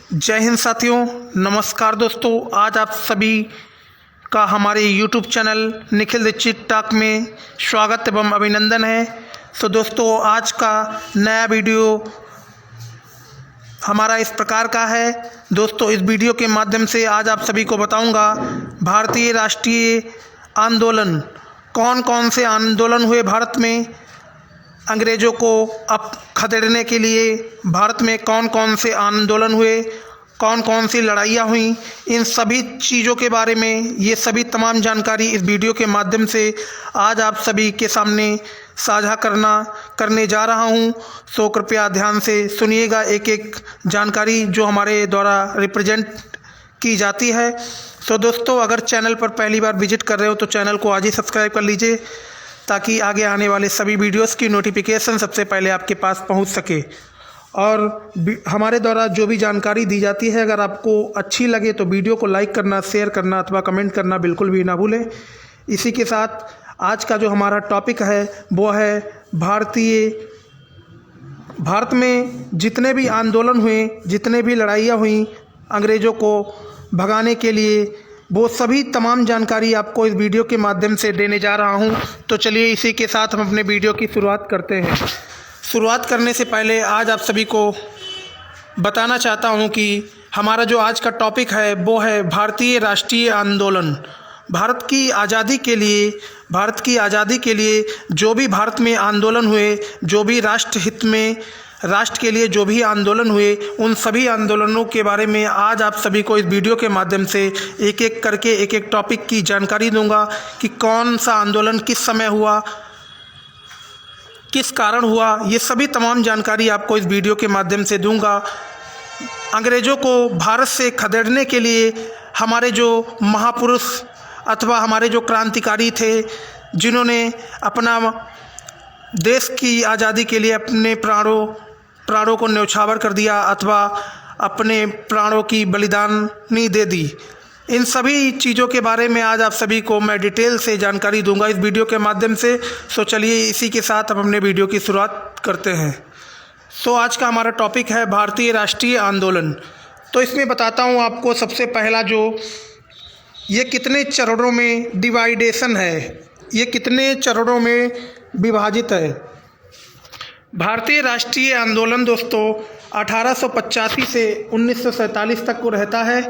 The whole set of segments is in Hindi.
जय हिंद साथियों, नमस्कार दोस्तों। आज आप सभी का हमारे YouTube channel Nikhil Dikshit talk में स्वागत एवं अभिनंदन है। तो दोस्तों, आज का नया वीडियो हमारा इस प्रकार का है। दोस्तों, इस वीडियो के माध्यम से आज आप सभी को बताऊंगा भारतीय राष्ट्रीय आंदोलन, कौन कौन से आंदोलन हुए भारत में अंग्रेज़ों को अब खदेड़ने के लिए। भारत में कौन कौन से आंदोलन हुए, कौन कौन सी लड़ाइयाँ हुई, इन सभी चीज़ों के बारे में ये सभी तमाम जानकारी इस वीडियो के माध्यम से आज आप सभी के सामने साझा करने जा रहा हूँ। सो कृपया ध्यान से सुनिएगा एक एक जानकारी जो हमारे द्वारा रिप्रेजेंट की जाती है। सो दोस्तों, अगर चैनल पर पहली बार विजिट कर रहे हो तो चैनल को आज ही सब्सक्राइब कर लीजिए ताकि आगे आने वाले सभी वीडियोस की नोटिफिकेशन सबसे पहले आपके पास पहुंच सके। और हमारे द्वारा जो भी जानकारी दी जाती है, अगर आपको अच्छी लगे तो वीडियो को लाइक करना, शेयर करना अथवा कमेंट करना बिल्कुल भी ना भूलें। इसी के साथ आज का जो हमारा टॉपिक है वो है भारत में जितने भी आंदोलन हुए, जितने भी लड़ाइयाँ हुई अंग्रेज़ों को भगाने के लिए, वो सभी तमाम जानकारी आपको इस वीडियो के माध्यम से देने जा रहा हूं। तो चलिए इसी के साथ हम अपने वीडियो की शुरुआत करते हैं। शुरुआत करने से पहले आज आप सभी को बताना चाहता हूं कि हमारा जो आज का टॉपिक है वो है भारतीय राष्ट्रीय आंदोलन। भारत की आज़ादी के लिए जो भी भारत में आंदोलन हुए, जो भी राष्ट्र के लिए जो भी आंदोलन हुए, उन सभी आंदोलनों के बारे में आज आप सभी को इस वीडियो के माध्यम से एक एक करके एक एक टॉपिक की जानकारी दूंगा कि कौन सा आंदोलन किस समय हुआ, किस कारण हुआ। ये सभी तमाम जानकारी आपको इस वीडियो के माध्यम से दूंगा। अंग्रेज़ों को भारत से खदेड़ने के लिए हमारे जो महापुरुष अथवा हमारे जो क्रांतिकारी थे, जिन्होंने अपना देश की आज़ादी के लिए अपने प्राणों को न्यौछावर कर दिया अथवा अपने प्राणों की बलिदानी दे दी, इन सभी चीज़ों के बारे में आज आप सभी को मैं डिटेल से जानकारी दूंगा इस वीडियो के माध्यम से। सो चलिए इसी के साथ हम अपने वीडियो की शुरुआत करते हैं। सो आज का हमारा टॉपिक है भारतीय राष्ट्रीय आंदोलन। तो इसमें बताता हूँ आपको सबसे पहला जो ये कितने चरणों में डिवाइडेशन है, ये कितने चरणों में विभाजित है। भारतीय राष्ट्रीय आंदोलन दोस्तों 1885 से 1947 तक को रहता है।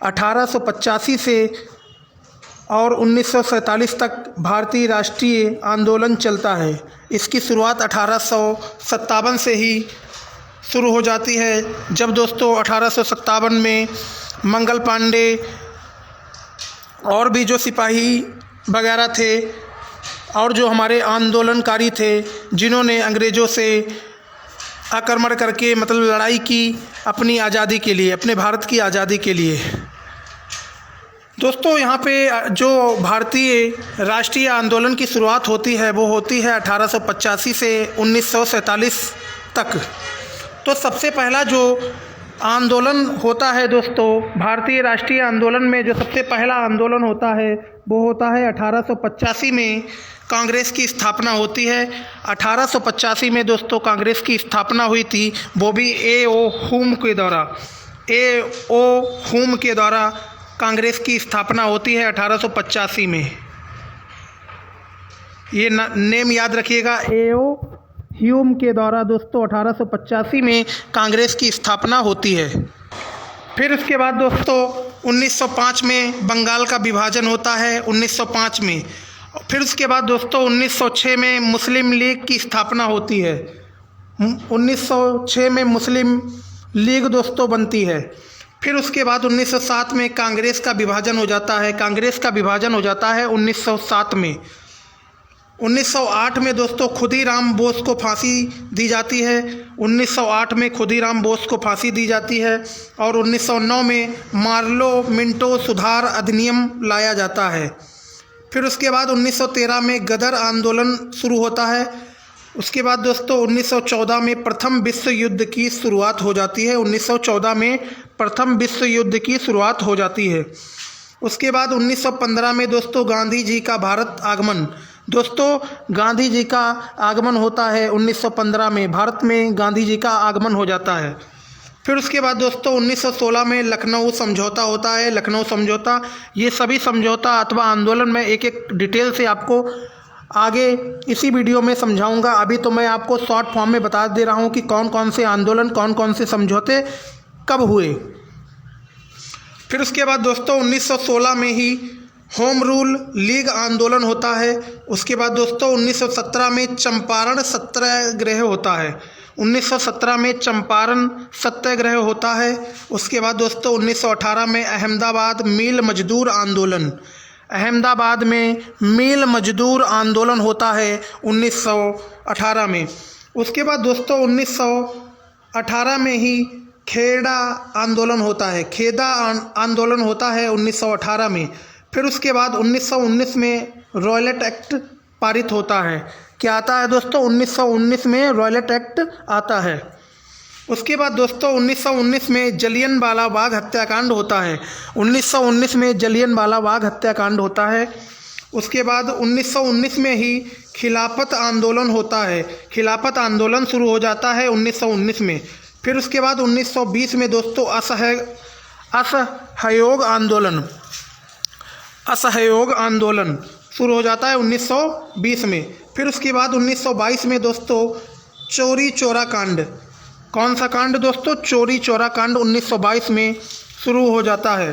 1885 से और 1947 तक भारतीय राष्ट्रीय आंदोलन चलता है। इसकी शुरुआत 1857 से ही शुरू हो जाती है, जब दोस्तों 1857 में मंगल पांडे और भी जो सिपाही वगैरह थे और जो हमारे आंदोलनकारी थे, जिन्होंने अंग्रेज़ों से आक्रमण करके मतलब लड़ाई की अपनी आज़ादी के लिए, अपने भारत की आज़ादी के लिए। दोस्तों, यहाँ पे जो भारतीय राष्ट्रीय आंदोलन की शुरुआत होती है वो होती है 1885 से 1947 तक। तो सबसे पहला जो आंदोलन होता है दोस्तों, भारतीय राष्ट्रीय आंदोलन में जो सबसे पहला आंदोलन होता है वो होता है 1885 में कांग्रेस की स्थापना होती है। 1885 में दोस्तों कांग्रेस की स्थापना हुई थी, वो भी ए.ओ. हुम के द्वारा कांग्रेस की स्थापना होती है 1885 में। ये नेम याद रखिएगा, ए.ओ. ह्यूम के द्वारा दोस्तों 1885 में कांग्रेस की स्थापना होती है। फिर उसके बाद दोस्तों 1905 में बंगाल का विभाजन होता है, 1905 में। फिर उसके बाद दोस्तों 1906 में मुस्लिम लीग की स्थापना होती है। 1906 में मुस्लिम लीग दोस्तों बनती है। फिर उसके बाद 1907 में कांग्रेस का विभाजन हो जाता है। 1907 में। 1908 में दोस्तों खुदीराम बोस को फांसी दी जाती है। 1908 में खुदीराम बोस को फांसी दी जाती है और 1909 में मार्लो मिंटो सुधार अधिनियम लाया जाता है। फिर उसके बाद 1913 में गदर आंदोलन शुरू होता है। उसके बाद दोस्तों 1914 में प्रथम विश्व युद्ध की शुरुआत हो जाती है। 1914 में प्रथम विश्व युद्ध की शुरुआत हो जाती है। उसके बाद 1915 में दोस्तों गांधी जी का भारत आगमन। दोस्तों, गांधी जी का आगमन होता है 1915 में, भारत में गांधी जी का आगमन हो जाता है। फिर उसके बाद दोस्तों 1916 में लखनऊ समझौता होता है। लखनऊ समझौता, ये सभी समझौता अथवा आंदोलन मैं एक एक डिटेल से आपको आगे इसी वीडियो में समझाऊंगा। अभी तो मैं आपको शॉर्ट फॉर्म में बता दे रहा हूँ कि कौन कौन से आंदोलन, कौन कौन से समझौते कब हुए। फिर उसके बाद दोस्तों 1916 में ही होम रूल लीग आंदोलन होता है। उसके बाद दोस्तों 1917 में चंपारण सत्याग्रह होता है। 1917 में चंपारण सत्याग्रह होता है। उसके बाद दोस्तों 1918 में अहमदाबाद मिल मजदूर आंदोलन, अहमदाबाद में मिल मजदूर आंदोलन होता है 1918 में। उसके बाद दोस्तों 1918 में ही खेड़ा आंदोलन होता है, खेदा आंदोलन होता है 1918 में। फिर उसके बाद 1919 में रॉयलेट एक्ट पारित होता है। क्या आता है दोस्तों? 1919 में रॉयलेट एक्ट आता है। उसके बाद दोस्तों 1919 में जलियनवाला बाग हत्याकांड होता है। 1919 में जलियनवाला बाग हत्याकांड होता है। उसके बाद 1919 में ही खिलाफत आंदोलन होता है। खिलाफत आंदोलन शुरू हो जाता है 1919 में। फिर उसके बाद 1920 में दोस्तों असहयोग आंदोलन शुरू हो जाता है 1920 में। फिर उसके बाद 1922 में दोस्तों चौरी चौरा कांड, कौन सा कांड दोस्तों? चौरी चौरा कांड 1922 में शुरू हो जाता है।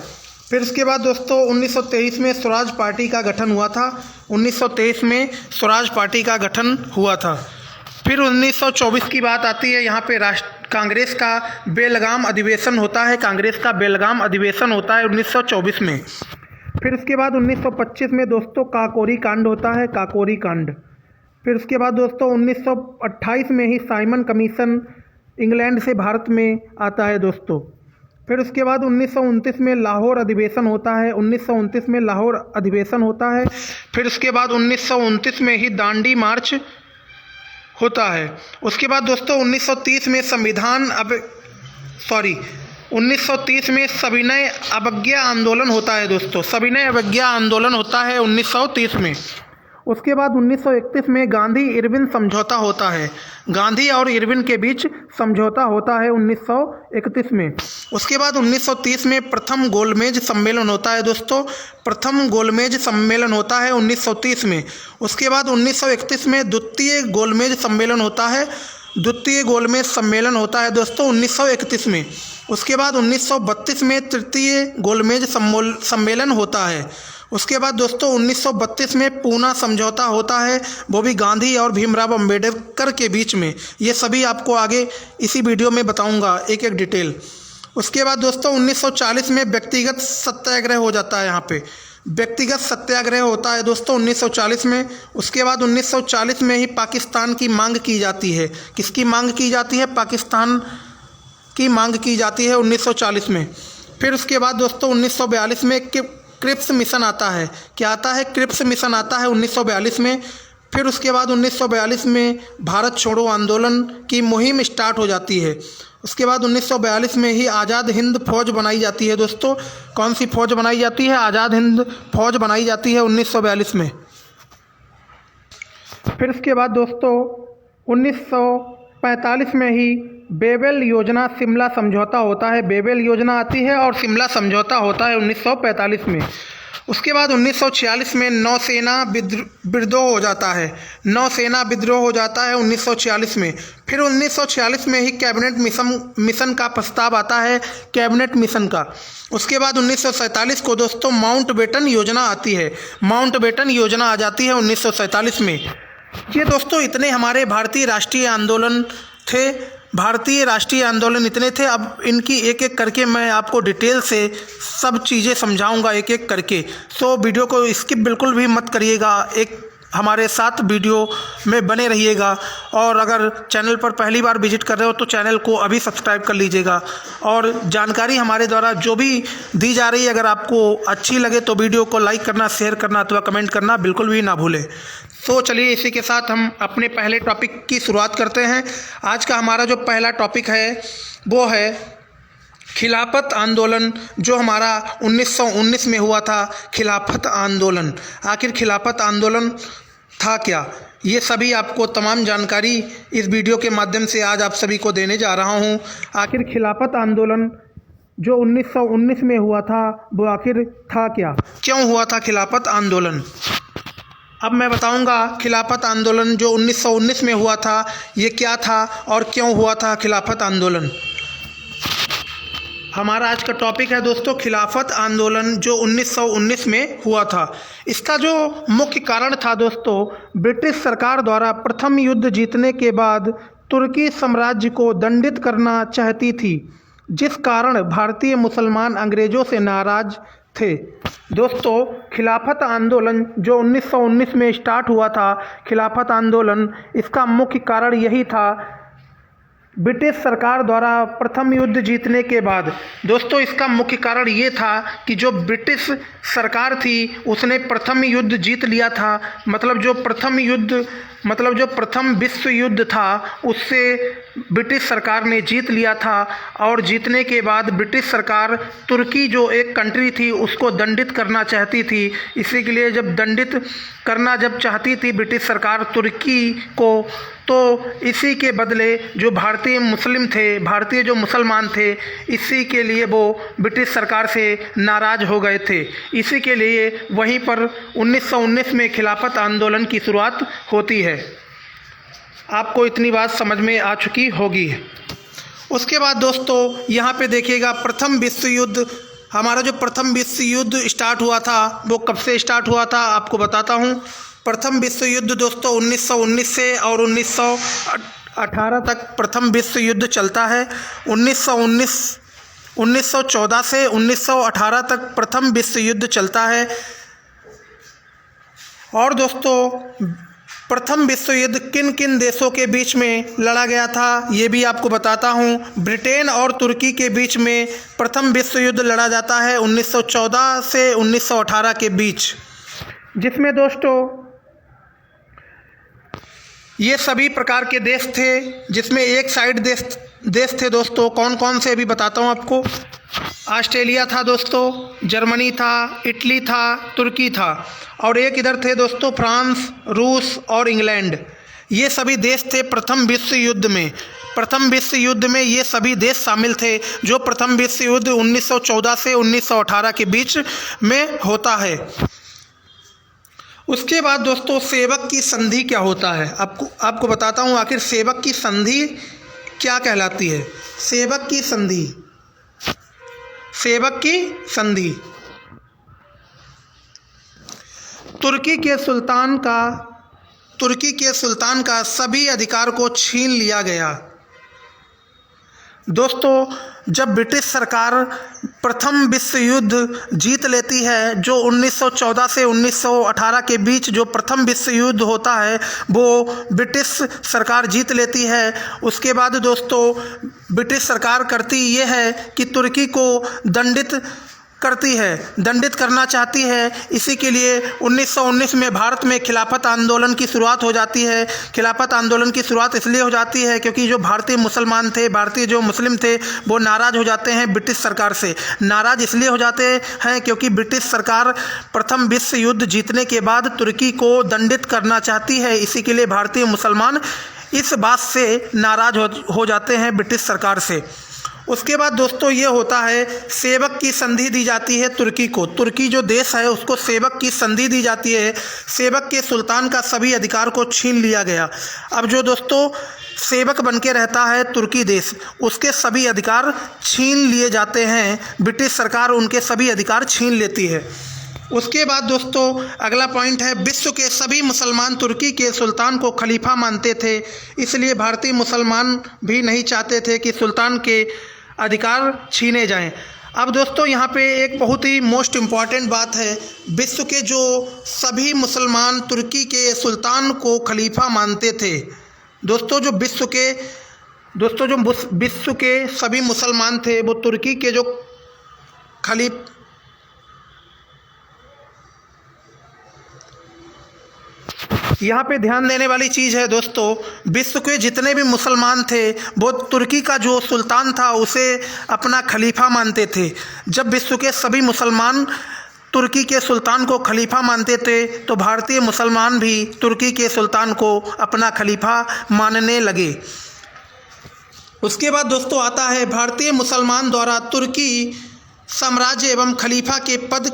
फिर उसके बाद दोस्तों 1923 में स्वराज पार्टी का गठन हुआ था। 1923 में स्वराज पार्टी का गठन हुआ था। फिर 1924 की बात आती है। यहाँ पे कांग्रेस का बेलगाम अधिवेशन होता है। कांग्रेस का बेलगाम अधिवेशन होता है 1924 में। फिर उसके बाद 1925 में दोस्तों काकोरी कांड होता है, काकोरी कांड। फिर उसके बाद दोस्तों 1928 में ही साइमन कमीशन इंग्लैंड से भारत में आता है दोस्तों। फिर उसके बाद 1929 में लाहौर अधिवेशन होता है। 1929 में लाहौर अधिवेशन होता है। फिर उसके बाद 1929 में ही दांडी मार्च होता है। उसके बाद दोस्तों 1930 में 1930 में सविनय अवज्ञा आंदोलन होता है दोस्तों। सविनय अवज्ञा आंदोलन होता है 1930 में। उसके बाद 1931 में गांधी इरविन समझौता होता है। गांधी और इरविन के बीच समझौता होता है 1931 में। उसके बाद 1930 में प्रथम गोलमेज सम्मेलन होता है दोस्तों। प्रथम गोलमेज सम्मेलन होता है 1930 में। उसके बाद 1931 में द्वितीय गोलमेज सम्मेलन होता है। द्वितीय गोलमेज सम्मेलन होता है दोस्तों 1931 में। उसके बाद 1932 में तृतीय गोलमेज सम्मेलन होता है। उसके बाद दोस्तों 1932 में पूना समझौता होता है, वो भी गांधी और भीमराव अंबेडकर के बीच में। ये सभी आपको आगे इसी वीडियो में बताऊंगा एक एक डिटेल। उसके बाद दोस्तों 1940 में व्यक्तिगत सत्याग्रह हो जाता है। यहाँ पे व्यक्तिगत सत्याग्रह होता है दोस्तों 1940 में। उसके बाद 1940 में ही पाकिस्तान की मांग की जाती है। किसकी मांग की जाती है? पाकिस्तान की मांग की जाती है 1940 में। फिर उसके बाद दोस्तों 1942 में क्रिप्स मिशन आता है। क्या आता है? क्रिप्स मिशन आता है 1942 में। फिर उसके बाद 1942 में भारत छोड़ो आंदोलन की मुहिम स्टार्ट हो जाती है। उसके बाद 1942 में ही आज़ाद हिंद फौज बनाई जाती है दोस्तों। कौन सी फौज बनाई जाती है? आज़ाद हिंद फौज बनाई जाती है 1942 में। फिर उसके बाद दोस्तों 1945 में ही बेबेल योजना शिमला समझौता होता है। बेबेल योजना आती है और शिमला समझौता होता है 1945 में। उसके बाद 1946 में नौसेना विद्रोह हो जाता है। नौसेना विद्रोह हो जाता है 1946 में। फिर 1946 में ही कैबिनेट मिशन का प्रस्ताव आता है, कैबिनेट मिशन का। उसके बाद 1947 को दोस्तों माउंटबेटन योजना आती है। माउंटबेटन योजना आ जाती है 1947 में। ये दोस्तों इतने हमारे भारतीय राष्ट्रीय आंदोलन थे। भारतीय राष्ट्रीय आंदोलन इतने थे। अब इनकी एक एक करके मैं आपको डिटेल से सब चीज़ें समझाऊंगा एक एक करके। सो वीडियो को स्किप बिल्कुल भी मत करिएगा, एक हमारे साथ वीडियो में बने रहिएगा। और अगर चैनल पर पहली बार विजिट कर रहे हो तो चैनल को अभी सब्सक्राइब कर लीजिएगा। और जानकारी हमारे द्वारा जो भी दी जा रही है अगर आपको अच्छी लगे तो वीडियो को लाइक करना, शेयर करना अथवा कमेंट करना बिल्कुल भी ना भूलें। तो चलिए इसी के साथ हम अपने पहले टॉपिक की शुरुआत करते हैं। आज का हमारा जो पहला टॉपिक है वो है खिलाफत आंदोलन, जो हमारा 1919 में हुआ था। खिलाफत आंदोलन, आखिर खिलाफत आंदोलन था क्या? ये सभी आपको तमाम जानकारी इस वीडियो के माध्यम से आज आप सभी को देने जा रहा हूँ। आखिर खिलाफत आंदोलन जो 1919 में हुआ था वो आखिर था क्या, क्यों हुआ था खिलाफत आंदोलन। अब मैं बताऊंगा खिलाफत आंदोलन जो 1919 में हुआ था ये क्या था और क्यों हुआ था खिलाफत आंदोलन। हमारा आज का टॉपिक है दोस्तों खिलाफत आंदोलन जो 1919 में हुआ था। इसका जो मुख्य कारण था दोस्तों, ब्रिटिश सरकार द्वारा प्रथम युद्ध जीतने के बाद तुर्की साम्राज्य को दंडित करना चाहती थी, जिस कारण भारतीय मुसलमान अंग्रेज़ों से नाराज थे। दोस्तों खिलाफत आंदोलन जो 1919 में स्टार्ट हुआ था, खिलाफत आंदोलन, इसका मुख्य कारण यही था ब्रिटिश सरकार द्वारा प्रथम युद्ध जीतने के बाद। दोस्तों इसका मुख्य कारण ये था कि जो ब्रिटिश सरकार थी उसने प्रथम युद्ध जीत लिया था, मतलब जो प्रथम विश्व युद्ध था उससे ब्रिटिश सरकार ने जीत लिया था। और जीतने के बाद ब्रिटिश सरकार तुर्की जो एक कंट्री थी उसको दंडित करना चाहती थी। इसी के लिए जब दंडित करना चाहती थी ब्रिटिश सरकार तुर्की को, तो इसी के बदले जो भारतीय जो मुसलमान थे, इसी के लिए वो ब्रिटिश सरकार से नाराज़ हो गए थे। इसी के लिए वहीं पर 1919 में खिलाफत आंदोलन की शुरुआत होती है। आपको इतनी बात समझ में आ चुकी होगी। उसके बाद दोस्तों यहाँ पे देखिएगा प्रथम विश्व युद्ध, हमारा जो प्रथम विश्व युद्ध स्टार्ट हुआ था वो कब से स्टार्ट हुआ था आपको बताता हूँ। प्रथम विश्व युद्ध दोस्तों 1919 से और 1918 तक प्रथम विश्व युद्ध चलता है। 1914 से 1918 तक प्रथम विश्व युद्ध चलता है। और दोस्तों प्रथम विश्व युद्ध किन किन देशों के बीच में लड़ा गया था ये भी आपको बताता हूँ। ब्रिटेन और तुर्की के बीच में प्रथम विश्व युद्ध लड़ा जाता है 1914 से 1918 के बीच, जिसमें दोस्तों ये सभी प्रकार के देश थे, जिसमें एक साइड देश थे दोस्तों। कौन कौन से अभी बताता हूँ आपको। ऑस्ट्रेलिया था दोस्तों, जर्मनी था, इटली था, तुर्की था, और एक इधर थे दोस्तों फ्रांस, रूस और इंग्लैंड। ये सभी देश थे प्रथम विश्व युद्ध में। प्रथम विश्व युद्ध में ये सभी देश शामिल थे जो प्रथम विश्व युद्ध 1914 से 1918 के बीच में होता है। उसके बाद दोस्तों सेवक की संधि क्या होता है आपको बताता हूँ। आखिर सेवक की संधि क्या कहलाती है। सेवक की संधि तुर्की के सुल्तान का सभी अधिकार को छीन लिया गया। दोस्तों जब ब्रिटिश सरकार प्रथम विश्व युद्ध जीत लेती है, जो 1914 से 1918 के बीच जो प्रथम विश्व युद्ध होता है वो ब्रिटिश सरकार जीत लेती है। उसके बाद दोस्तों ब्रिटिश सरकार करती ये है कि तुर्की को दंडित करना चाहती है। इसी के लिए 1919 में भारत में खिलाफत आंदोलन की शुरुआत हो जाती है। खिलाफत आंदोलन की शुरुआत इसलिए हो जाती है क्योंकि जो भारतीय मुस्लिम थे वो नाराज़ हो जाते हैं ब्रिटिश सरकार से। नाराज़ इसलिए हो जाते हैं क्योंकि ब्रिटिश सरकार प्रथम विश्व युद्ध जीतने के बाद तुर्की को दंडित करना चाहती है। इसी के लिए भारतीय मुसलमान इस बात से नाराज़ हो जाते हैं ब्रिटिश सरकार से। उसके बाद दोस्तों ये होता है सेवक की संधि दी जाती है तुर्की को। तुर्की जो देश है उसको सेवक की संधि दी जाती है। सेवक के सुल्तान का सभी अधिकार को छीन लिया गया। अब जो दोस्तों सेवक बन के रहता है तुर्की देश, उसके सभी अधिकार छीन लिए जाते हैं। ब्रिटिश सरकार उनके सभी अधिकार छीन लेती है। उसके बाद दोस्तों अगला पॉइंट है, विश्व के सभी मुसलमान तुर्की के सुल्तान को खलीफा मानते थे। इसलिए भारतीय मुसलमान भी नहीं चाहते थे कि सुल्तान के अधिकार छीने जाएं। अब दोस्तों यहाँ पे एक बहुत ही मोस्ट इम्पॉर्टेंट बात है, विश्व के जो सभी मुसलमान तुर्की के सुल्तान को खलीफा मानते थे। दोस्तों जो विश्व के सभी मुसलमान थे वो तुर्की के जो यहाँ पे ध्यान देने वाली चीज़ है दोस्तों, विश्व के जितने भी मुसलमान थे वो तुर्की का जो सुल्तान था उसे अपना खलीफा मानते थे। जब विश्व के सभी मुसलमान तुर्की के सुल्तान को खलीफा मानते थे तो भारतीय मुसलमान भी तुर्की के सुल्तान को अपना खलीफा मानने लगे। उसके बाद दोस्तों आता है भारतीय मुसलमान द्वारा तुर्की साम्राज्य एवं खलीफा के पद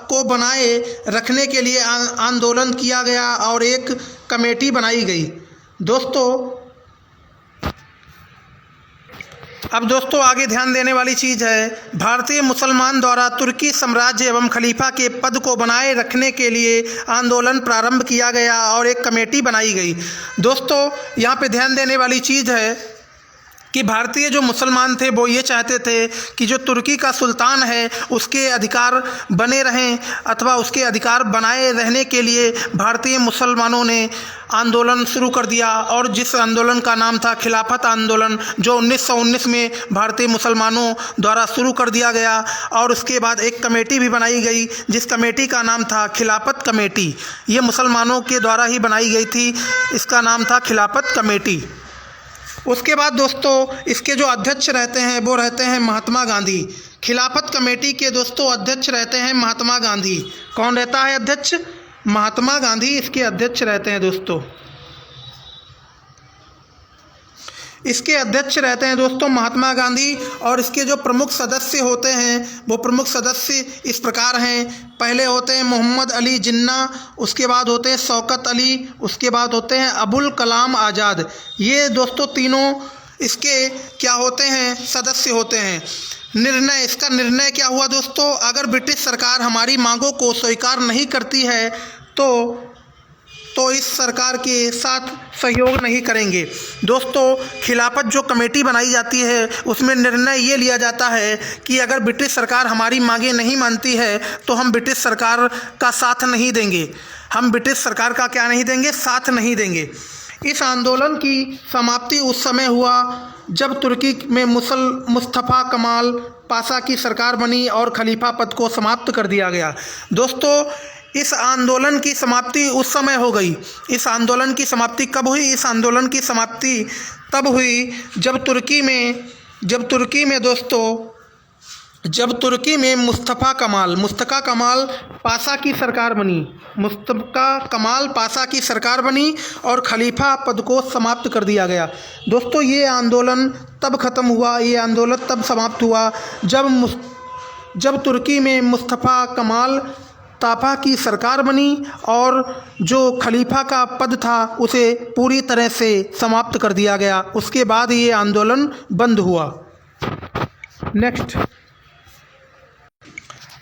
को बनाए रखने के लिए आंदोलन किया गया और एक कमेटी बनाई गई। अब दोस्तों आगे ध्यान देने वाली चीज़ है, भारतीय मुसलमान द्वारा तुर्की साम्राज्य एवं खलीफा के पद को बनाए रखने के लिए आंदोलन प्रारंभ किया गया और एक कमेटी बनाई गई। दोस्तों यहाँ पे ध्यान देने वाली चीज़ है कि भारतीय जो मुसलमान थे वो ये चाहते थे कि जो तुर्की का सुल्तान है उसके अधिकार बने रहें अथवा उसके अधिकार बनाए रहने के लिए भारतीय मुसलमानों ने आंदोलन शुरू कर दिया और जिस आंदोलन का नाम था खिलाफत आंदोलन, जो 1919 में भारतीय मुसलमानों द्वारा शुरू कर दिया गया। और उसके बाद एक कमेटी भी बनाई गई जिस कमेटी का नाम था खिलाफत कमेटी। ये मुसलमानों के द्वारा ही बनाई गई थी, इसका नाम था खिलाफत कमेटी। उसके बाद दोस्तों इसके जो अध्यक्ष रहते हैं वो रहते हैं महात्मा गांधी। खिलाफत कमेटी के दोस्तों अध्यक्ष रहते हैं महात्मा गांधी। कौन रहता है अध्यक्ष? महात्मा गांधी इसके अध्यक्ष रहते हैं दोस्तों। इसके अध्यक्ष रहते हैं दोस्तों महात्मा गांधी। और इसके जो प्रमुख सदस्य होते हैं वो प्रमुख सदस्य इस प्रकार हैं। पहले होते हैं मोहम्मद अली जिन्ना, उसके बाद होते हैं शौकत अली, उसके बाद होते हैं अबुल कलाम आज़ाद। ये दोस्तों तीनों इसके क्या होते हैं? सदस्य होते हैं। इसका निर्णय क्या हुआ दोस्तों? अगर ब्रिटिश सरकार हमारी मांगों को स्वीकार नहीं करती है तो इस सरकार के साथ सहयोग नहीं करेंगे। दोस्तों खिलाफत जो कमेटी बनाई जाती है उसमें निर्णय ये लिया जाता है कि अगर ब्रिटिश सरकार हमारी मांगें नहीं मानती है तो हम ब्रिटिश सरकार का साथ नहीं देंगे। हम ब्रिटिश सरकार का क्या नहीं देंगे? साथ नहीं देंगे। इस आंदोलन की समाप्ति उस समय हुआ जब तुर्की में मुस्तफ़ा कमाल पाशा की सरकार बनी और खलीफा पद को समाप्त कर दिया गया। दोस्तों इस आंदोलन की समाप्ति उस समय हो गई। इस आंदोलन की समाप्ति कब हुई? इस आंदोलन की समाप्ति तब हुई जब तुर्की में मुस्तफ़ा कमाल पाशा की सरकार बनी। मुस्तफ़ा कमाल पाशा की सरकार बनी और खलीफा पद को समाप्त कर दिया गया। दोस्तों ये आंदोलन तब ख़त्म हुआ, ये आंदोलन तब समाप्त हुआ जब तुर्की में मुस्तफ़ा कमाल तापा की सरकार बनी और जो खलीफा का पद था उसे पूरी तरह से समाप्त कर दिया गया। उसके बाद ये आंदोलन बंद हुआ। नेक्स्ट,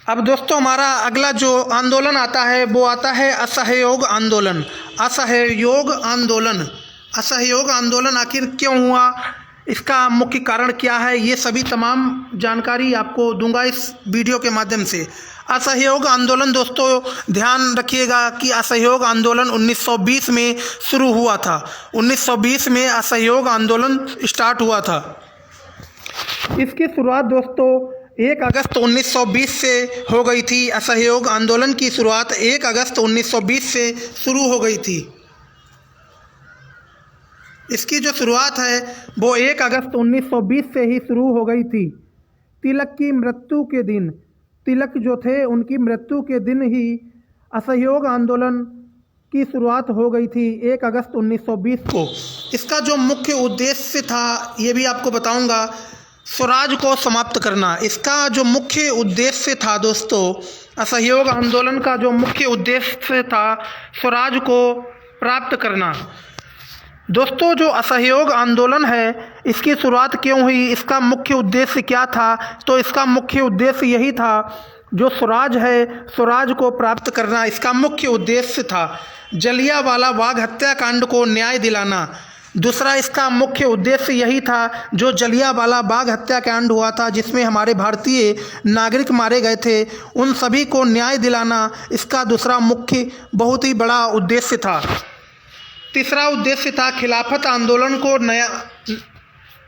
अब दोस्तों हमारा अगला जो आंदोलन आता है वो आता है असहयोग आंदोलन। असहयोग आंदोलन आखिर क्यों हुआ, इसका मुख्य कारण क्या है, ये सभी तमाम जानकारी आपको दूंगा इस वीडियो के माध्यम से। असहयोग आंदोलन दोस्तों ध्यान रखिएगा कि असहयोग आंदोलन 1920 में शुरू हुआ था। 1920 में असहयोग आंदोलन स्टार्ट हुआ था। इसकी शुरुआत दोस्तों 1 अगस्त 1920 से हो गई थी। असहयोग आंदोलन की शुरुआत 1 अगस्त 1920 से शुरू हो गई थी। इसकी जो शुरुआत है वो 1 अगस्त 1920 से ही शुरू हो गई थी। तिलक जो थे उनकी मृत्यु के दिन ही असहयोग आंदोलन की शुरुआत हो गई थी 1 अगस्त 1920 को। इसका जो मुख्य उद्देश्य था ये भी आपको बताऊंगा, स्वराज को समाप्त करना। इसका जो मुख्य उद्देश्य था दोस्तों, असहयोग आंदोलन का जो मुख्य उद्देश्य था स्वराज को प्राप्त करना। दोस्तों जो असहयोग आंदोलन है इसकी शुरुआत क्यों हुई, इसका मुख्य उद्देश्य क्या था? तो इसका मुख्य उद्देश्य यही था, जो स्वराज है स्वराज को प्राप्त करना इसका मुख्य उद्देश्य था। जलियांवाला बाग हत्याकांड को न्याय दिलाना। दूसरा इसका मुख्य उद्देश्य यही था, जो जलियांवाला बाग हत्याकांड हुआ था जिसमें हमारे भारतीय नागरिक मारे गए थे, उन सभी को न्याय दिलाना इसका दूसरा मुख्य बहुत ही बड़ा उद्देश्य था। तीसरा उद्देश्य था खिलाफत आंदोलन को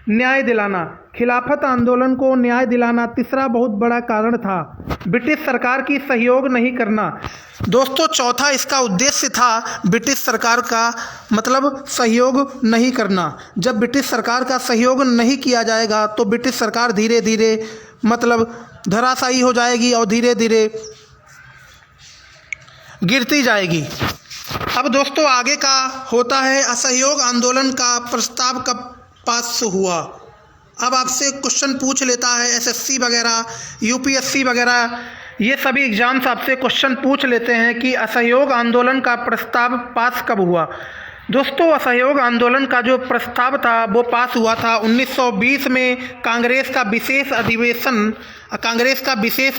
न्याय दिलाना। खिलाफत आंदोलन को न्याय दिलाना तीसरा बहुत बड़ा कारण था। ब्रिटिश सरकार की सहयोग नहीं करना। दोस्तों चौथा इसका उद्देश्य था ब्रिटिश सरकार का मतलब सहयोग नहीं करना। जब ब्रिटिश सरकार का सहयोग नहीं किया जाएगा तो ब्रिटिश सरकार धीरे धीरे मतलब धराशायी हो जाएगी और धीरे धीरे गिरती जाएगी। अब दोस्तों आगे का होता है असहयोग आंदोलन का प्रस्ताव कब पास हुआ। अब आपसे क्वेश्चन पूछ लेता है एसएससी वगैरह, यूपीएससी वगैरह, ये सभी एग्जाम्स आपसे क्वेश्चन पूछ लेते हैं कि असहयोग आंदोलन का प्रस्ताव पास कब हुआ। दोस्तों असहयोग आंदोलन का जो प्रस्ताव था वो पास हुआ था 1920 में कांग्रेस का विशेष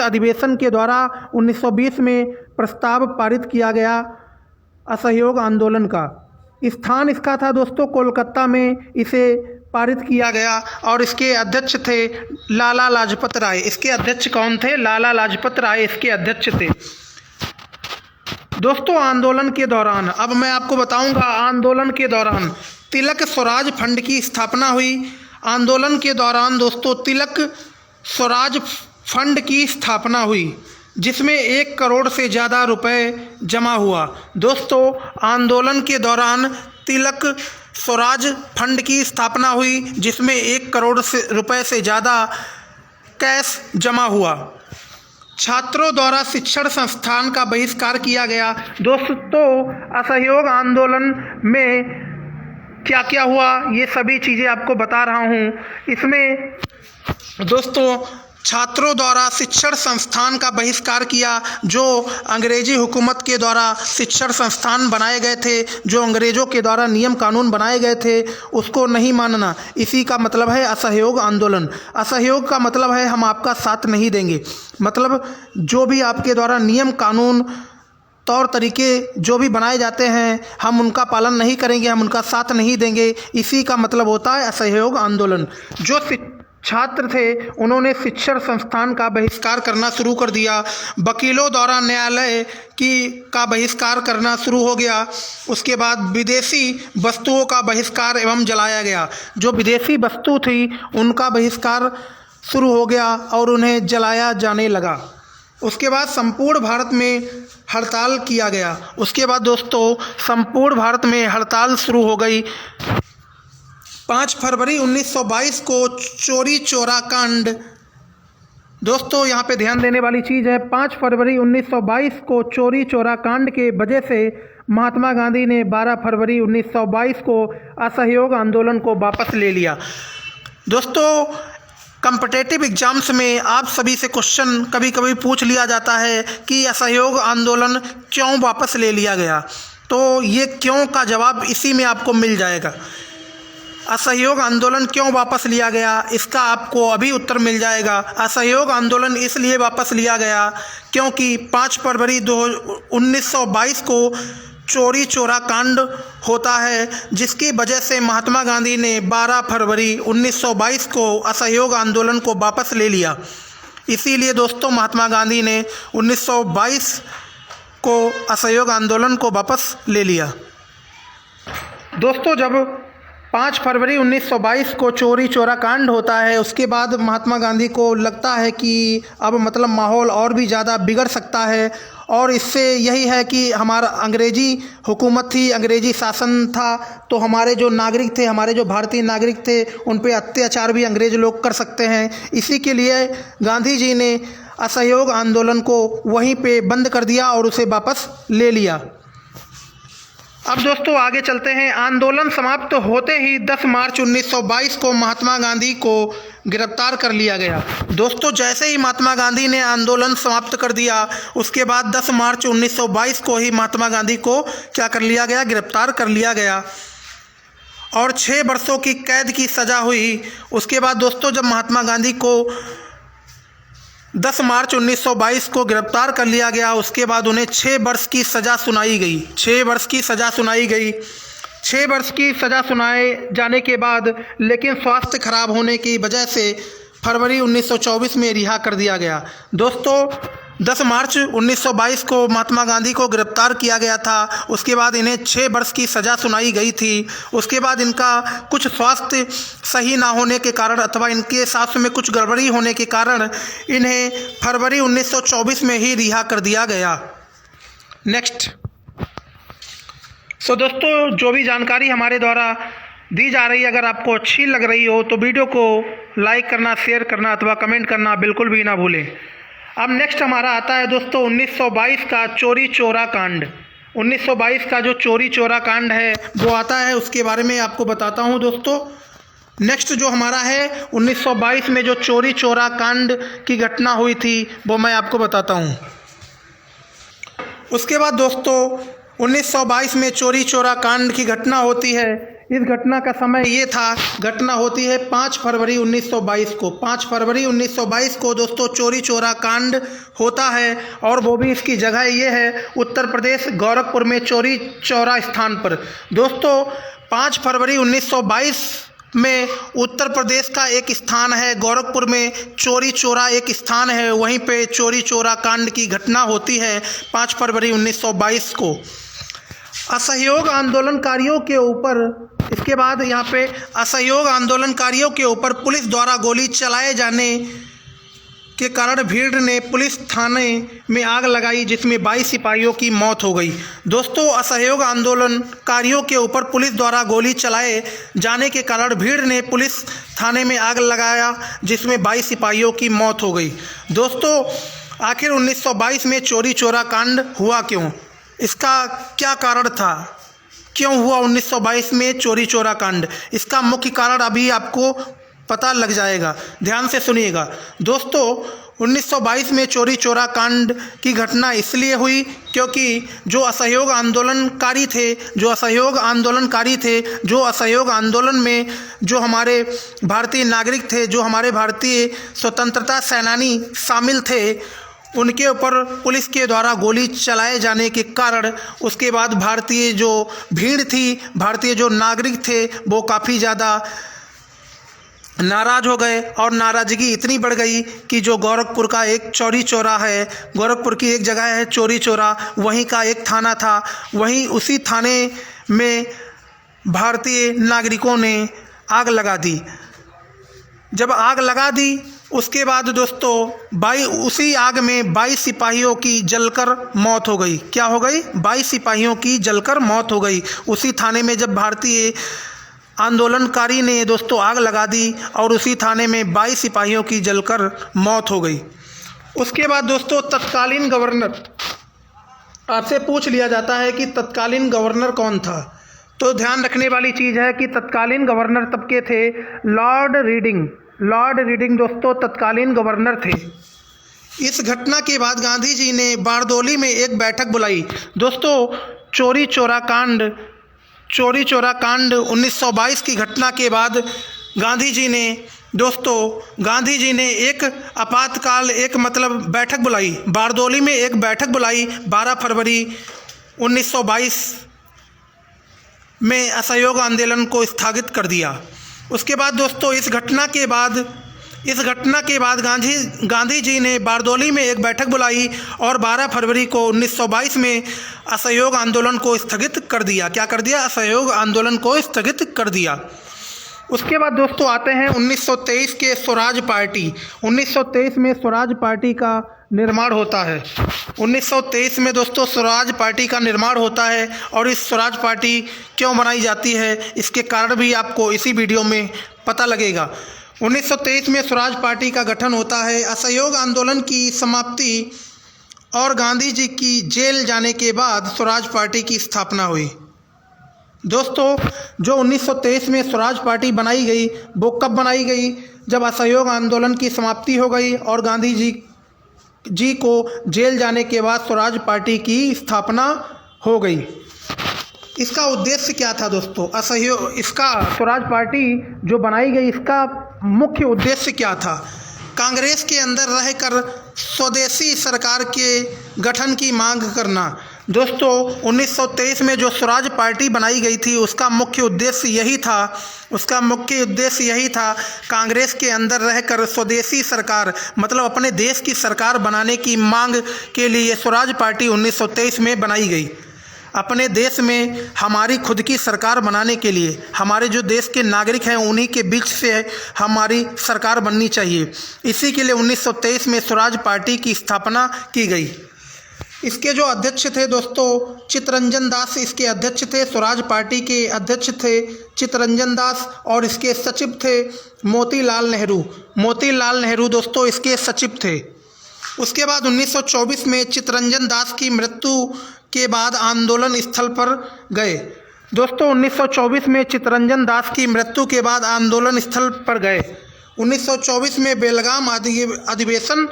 अधिवेशन के द्वारा 1920 में प्रस्ताव पारित किया गया असहयोग आंदोलन का। स्थान इसका था दोस्तों कोलकाता में इसे पारित किया गया और इसके अध्यक्ष थे लाला लाजपत राय। इसके अध्यक्ष कौन थे? लाला लाजपत राय इसके अध्यक्ष थे। दोस्तों आंदोलन के दौरान, अब मैं आपको बताऊंगा, आंदोलन के दौरान तिलक स्वराज फंड की स्थापना हुई। आंदोलन के दौरान दोस्तों तिलक स्वराज फंड की स्थापना हुई जिसमें 1 करोड़ से ज़्यादा रुपए जमा हुआ। दोस्तों आंदोलन के दौरान तिलक स्वराज फंड की स्थापना हुई जिसमें 1 करोड़ रुपए से ज़्यादा कैश जमा हुआ। छात्रों द्वारा शिक्षण संस्थान का बहिष्कार किया गया। दोस्तों असहयोग आंदोलन में क्या क्या हुआ ये सभी चीज़ें आपको बता रहा हूँ। इसमें दोस्तों छात्रों द्वारा शिक्षण संस्थान का बहिष्कार किया। जो अंग्रेजी हुकूमत के द्वारा शिक्षण संस्थान बनाए गए थे, जो अंग्रेज़ों के द्वारा नियम कानून बनाए गए थे, उसको नहीं मानना, इसी का मतलब है असहयोग आंदोलन। असहयोग का मतलब है हम आपका साथ नहीं देंगे, मतलब जो भी आपके द्वारा नियम कानून तौर तरीके जो भी बनाए जाते हैं हम उनका पालन नहीं करेंगे, हम उनका साथ नहीं देंगे, इसी का मतलब होता है असहयोग आंदोलन। जो छात्र थे उन्होंने शिक्षण संस्थान का बहिष्कार करना शुरू कर दिया। वकीलों द्वारा न्यायालय का बहिष्कार करना शुरू हो गया। उसके बाद विदेशी वस्तुओं का बहिष्कार एवं जलाया गया। जो विदेशी वस्तु थी उनका बहिष्कार शुरू हो गया और उन्हें जलाया जाने लगा। उसके बाद संपूर्ण भारत में हड़ताल किया गया। उसके बाद दोस्तों संपूर्ण भारत में हड़ताल शुरू हो गई। 5 फरवरी 1922 को चोरी चौरा कांड। दोस्तों यहाँ पे ध्यान देने वाली चीज़ है, 5 फरवरी 1922 को चोरी चौरा कांड के वजह से महात्मा गांधी ने 12 फरवरी 1922 को असहयोग आंदोलन को वापस ले लिया। दोस्तों कॉम्पिटिटिव एग्जाम्स में आप सभी से क्वेश्चन कभी कभी पूछ लिया जाता है कि असहयोग आंदोलन क्यों वापस ले लिया गया, तो ये क्यों का जवाब इसी में आपको मिल जाएगा। असहयोग आंदोलन क्यों वापस लिया गया इसका आपको अभी उत्तर मिल जाएगा। असहयोग आंदोलन इसलिए वापस लिया गया क्योंकि 5 फरवरी 1922 को चोरी चौरा कांड होता है, जिसकी वजह से महात्मा गांधी ने 12 फरवरी 1922 को असहयोग आंदोलन को वापस ले लिया। इसीलिए दोस्तों महात्मा गांधी ने 1922 को असहयोग आंदोलन को वापस ले लिया। दोस्तों जब 5 फरवरी 1922 को चोरी चौरा कांड होता है, उसके बाद महात्मा गांधी को लगता है कि अब मतलब माहौल और भी ज़्यादा बिगड़ सकता है और इससे यही है कि हमारा अंग्रेज़ी हुकूमत थी, अंग्रेज़ी शासन था, तो हमारे जो नागरिक थे, हमारे जो भारतीय नागरिक थे, उन पे अत्याचार भी अंग्रेज़ लोग कर सकते हैं। इसी के लिए गांधी जी ने असहयोग आंदोलन को वहीं पे बंद कर दिया और उसे वापस ले लिया। अब दोस्तों आगे चलते हैं। आंदोलन समाप्त होते ही 10 मार्च 1922 को महात्मा गांधी को गिरफ्तार कर लिया गया। दोस्तों जैसे ही महात्मा गांधी ने आंदोलन समाप्त कर दिया, उसके बाद 10 मार्च 1922 को ही महात्मा गांधी को क्या कर लिया गया? गिरफ्तार कर लिया गया और 6 वर्षों की कैद की सज़ा हुई। उसके बाद दोस्तों जब महात्मा गांधी को 10 मार्च 1922 को गिरफ्तार कर लिया गया, उसके बाद उन्हें 6 वर्ष की सज़ा सुनाई गई। 6 वर्ष की सज़ा सुनाई गई। 6 वर्ष की सज़ा सुनाए जाने के बाद लेकिन स्वास्थ्य खराब होने की वजह से फरवरी 1924 में रिहा कर दिया गया। दोस्तों 10 मार्च 1922 को महात्मा गांधी को गिरफ्तार किया गया था। उसके बाद इन्हें 6 वर्ष की सज़ा सुनाई गई थी। उसके बाद इनका कुछ स्वास्थ्य सही ना होने के कारण अथवा इनके स्वास्थ्य में कुछ गड़बड़ी होने के कारण इन्हें फरवरी 1924 में ही रिहा कर दिया गया। नेक्स्ट। दोस्तों जो भी जानकारी हमारे द्वारा दी जा रही है, अगर आपको अच्छी लग रही हो तो वीडियो को लाइक करना, शेयर करना अथवा कमेंट करना बिल्कुल भी ना भूलें। अब नेक्स्ट हमारा आता है दोस्तों 1922 का चोरी चोरा कांड। 1922 का जो चोरी चोरा कांड है वो आता है, उसके बारे में आपको बताता हूँ दोस्तों। नेक्स्ट जो हमारा है 1922 में जो चोरी चोरा कांड की घटना हुई थी वो मैं आपको बताता हूँ। उसके बाद दोस्तों 1922 में चोरी चोरा कांड की घटना होती है। इस घटना का समय ये था, घटना होती है 5 फरवरी 1922 को। 5 फरवरी 1922 को दोस्तों चोरी चोरा कांड होता है, और वो भी इसकी जगह ये है उत्तर प्रदेश गोरखपुर में चोरी चौरा स्थान पर। दोस्तों 5 फरवरी 1922 में उत्तर प्रदेश का एक स्थान है गोरखपुर में, चोरी चोरा एक स्थान है, वहीं पे चोरी चोरा कांड की घटना होती है 5 फरवरी 1922 को। असहयोग आंदोलनकारियों के ऊपर, इसके बाद यहाँ पे असहयोग आंदोलनकारियों के ऊपर पुलिस द्वारा गोली चलाए जाने के कारण भीड़ ने पुलिस थाने में आग लगाई, जिसमें 22 सिपाहियों की मौत हो गई। दोस्तों असहयोग आंदोलनकारियों के ऊपर पुलिस द्वारा गोली चलाए जाने के कारण भीड़ ने पुलिस थाने में आग लगाया, जिसमें 22 सिपाहियों की मौत हो गई। दोस्तों आखिर 1922 में चोरी चोरा कांड हुआ क्यों, इसका क्या कारण था, क्यों हुआ 1922 में चोरी चोरा कांड? इसका मुख्य कारण अभी आपको पता लग जाएगा, ध्यान से सुनिएगा। दोस्तों 1922 में चोरी चोरा कांड की घटना इसलिए हुई क्योंकि जो असहयोग आंदोलनकारी थे, जो असहयोग आंदोलन में जो हमारे भारतीय नागरिक थे, जो हमारे भारतीय स्वतंत्रता सेनानी शामिल थे, उनके ऊपर पुलिस के द्वारा गोली चलाए जाने के कारण उसके बाद भारतीय जो भीड़ थी, भारतीय जो नागरिक थे, वो काफ़ी ज़्यादा नाराज़ हो गए, और नाराज़गी इतनी बढ़ गई कि जो गोरखपुर का एक चोरी चोरा है, गोरखपुर की एक जगह है चोरी चोरा, वहीं का एक थाना था, वहीं उसी थाने में भारतीय नागरिकों ने आग लगा दी। जब आग लगा दी उसके बाद दोस्तों उसी आग में 22 सिपाहियों की जलकर मौत हो गई। क्या हो गई? 22 सिपाहियों की जलकर मौत हो गई। उसी थाने में जब भारतीय आंदोलनकारी ने दोस्तों आग लगा दी और उसी थाने में 22 सिपाहियों की जलकर मौत हो गई। उसके बाद दोस्तों तत्कालीन गवर्नर, आपसे पूछ लिया जाता है कि तत्कालीन गवर्नर कौन था, तो ध्यान रखने वाली चीज़ है कि तत्कालीन गवर्नर तब के थे लॉर्ड रीडिंग दोस्तों तत्कालीन गवर्नर थे। इस घटना के बाद गांधी जी ने बारदोली में एक बैठक बुलाई। दोस्तों चोरी चोरा कांड 1922 की घटना के बाद गांधी जी ने एक आपातकाल बैठक बुलाई, बारदोली में एक बैठक बुलाई 12 फरवरी 1922 में असहयोग आंदोलन को स्थगित कर दिया। उसके बाद दोस्तों इस घटना के बाद गांधी जी ने बारदोली में एक बैठक बुलाई और 12 फरवरी को 1922 में असहयोग आंदोलन को स्थगित कर दिया। क्या कर दिया? असहयोग आंदोलन को स्थगित कर दिया। उसके बाद दोस्तों आते हैं 1923 के स्वराज पार्टी। 1923 में स्वराज पार्टी का निर्माण होता है। 1923 में दोस्तों स्वराज पार्टी का निर्माण होता है, और इस स्वराज पार्टी क्यों बनाई जाती है इसके कारण भी आपको इसी वीडियो में पता लगेगा। 1923 में स्वराज पार्टी का गठन होता है। असहयोग आंदोलन की समाप्ति और गांधी जी की जेल जाने के बाद स्वराज पार्टी की स्थापना हुई। दोस्तों जो 1923 में स्वराज पार्टी बनाई गई वो कब बनाई गई? जब असहयोग आंदोलन की समाप्ति हो गई और गांधी जी को जेल जाने के बाद स्वराज पार्टी की स्थापना हो गई। इसका उद्देश्य क्या था दोस्तों? स्वराज पार्टी जो बनाई गई, इसका मुख्य उद्देश्य क्या था? कांग्रेस के अंदर रहकर स्वदेशी सरकार के गठन की मांग करना। दोस्तों 1923 में जो स्वराज पार्टी बनाई गई थी उसका मुख्य उद्देश्य यही था कांग्रेस के अंदर रहकर स्वदेशी सरकार, मतलब अपने देश की सरकार बनाने की मांग के लिए स्वराज पार्टी 1923 में बनाई गई। अपने देश में हमारी खुद की सरकार बनाने के लिए, हमारे जो देश के नागरिक हैं उन्हीं के बीच से हमारी सरकार बननी चाहिए। इसी के लिए 1923 में स्वराज पार्टी की स्थापना की गई। इसके जो अध्यक्ष थे दोस्तों चित्तरंजन दास इसके अध्यक्ष थे। स्वराज पार्टी के अध्यक्ष थे चित्तरंजन दास और इसके सचिव थे मोतीलाल नेहरू दोस्तों इसके सचिव थे। उसके बाद 1924 में चित्तरंजन दास की मृत्यु के बाद आंदोलन स्थल पर गए। दोस्तों 1924 में चित्तरंजन दास की मृत्यु के बाद आंदोलन स्थल पर गए। 1924 में बेलगाम अधिवेशन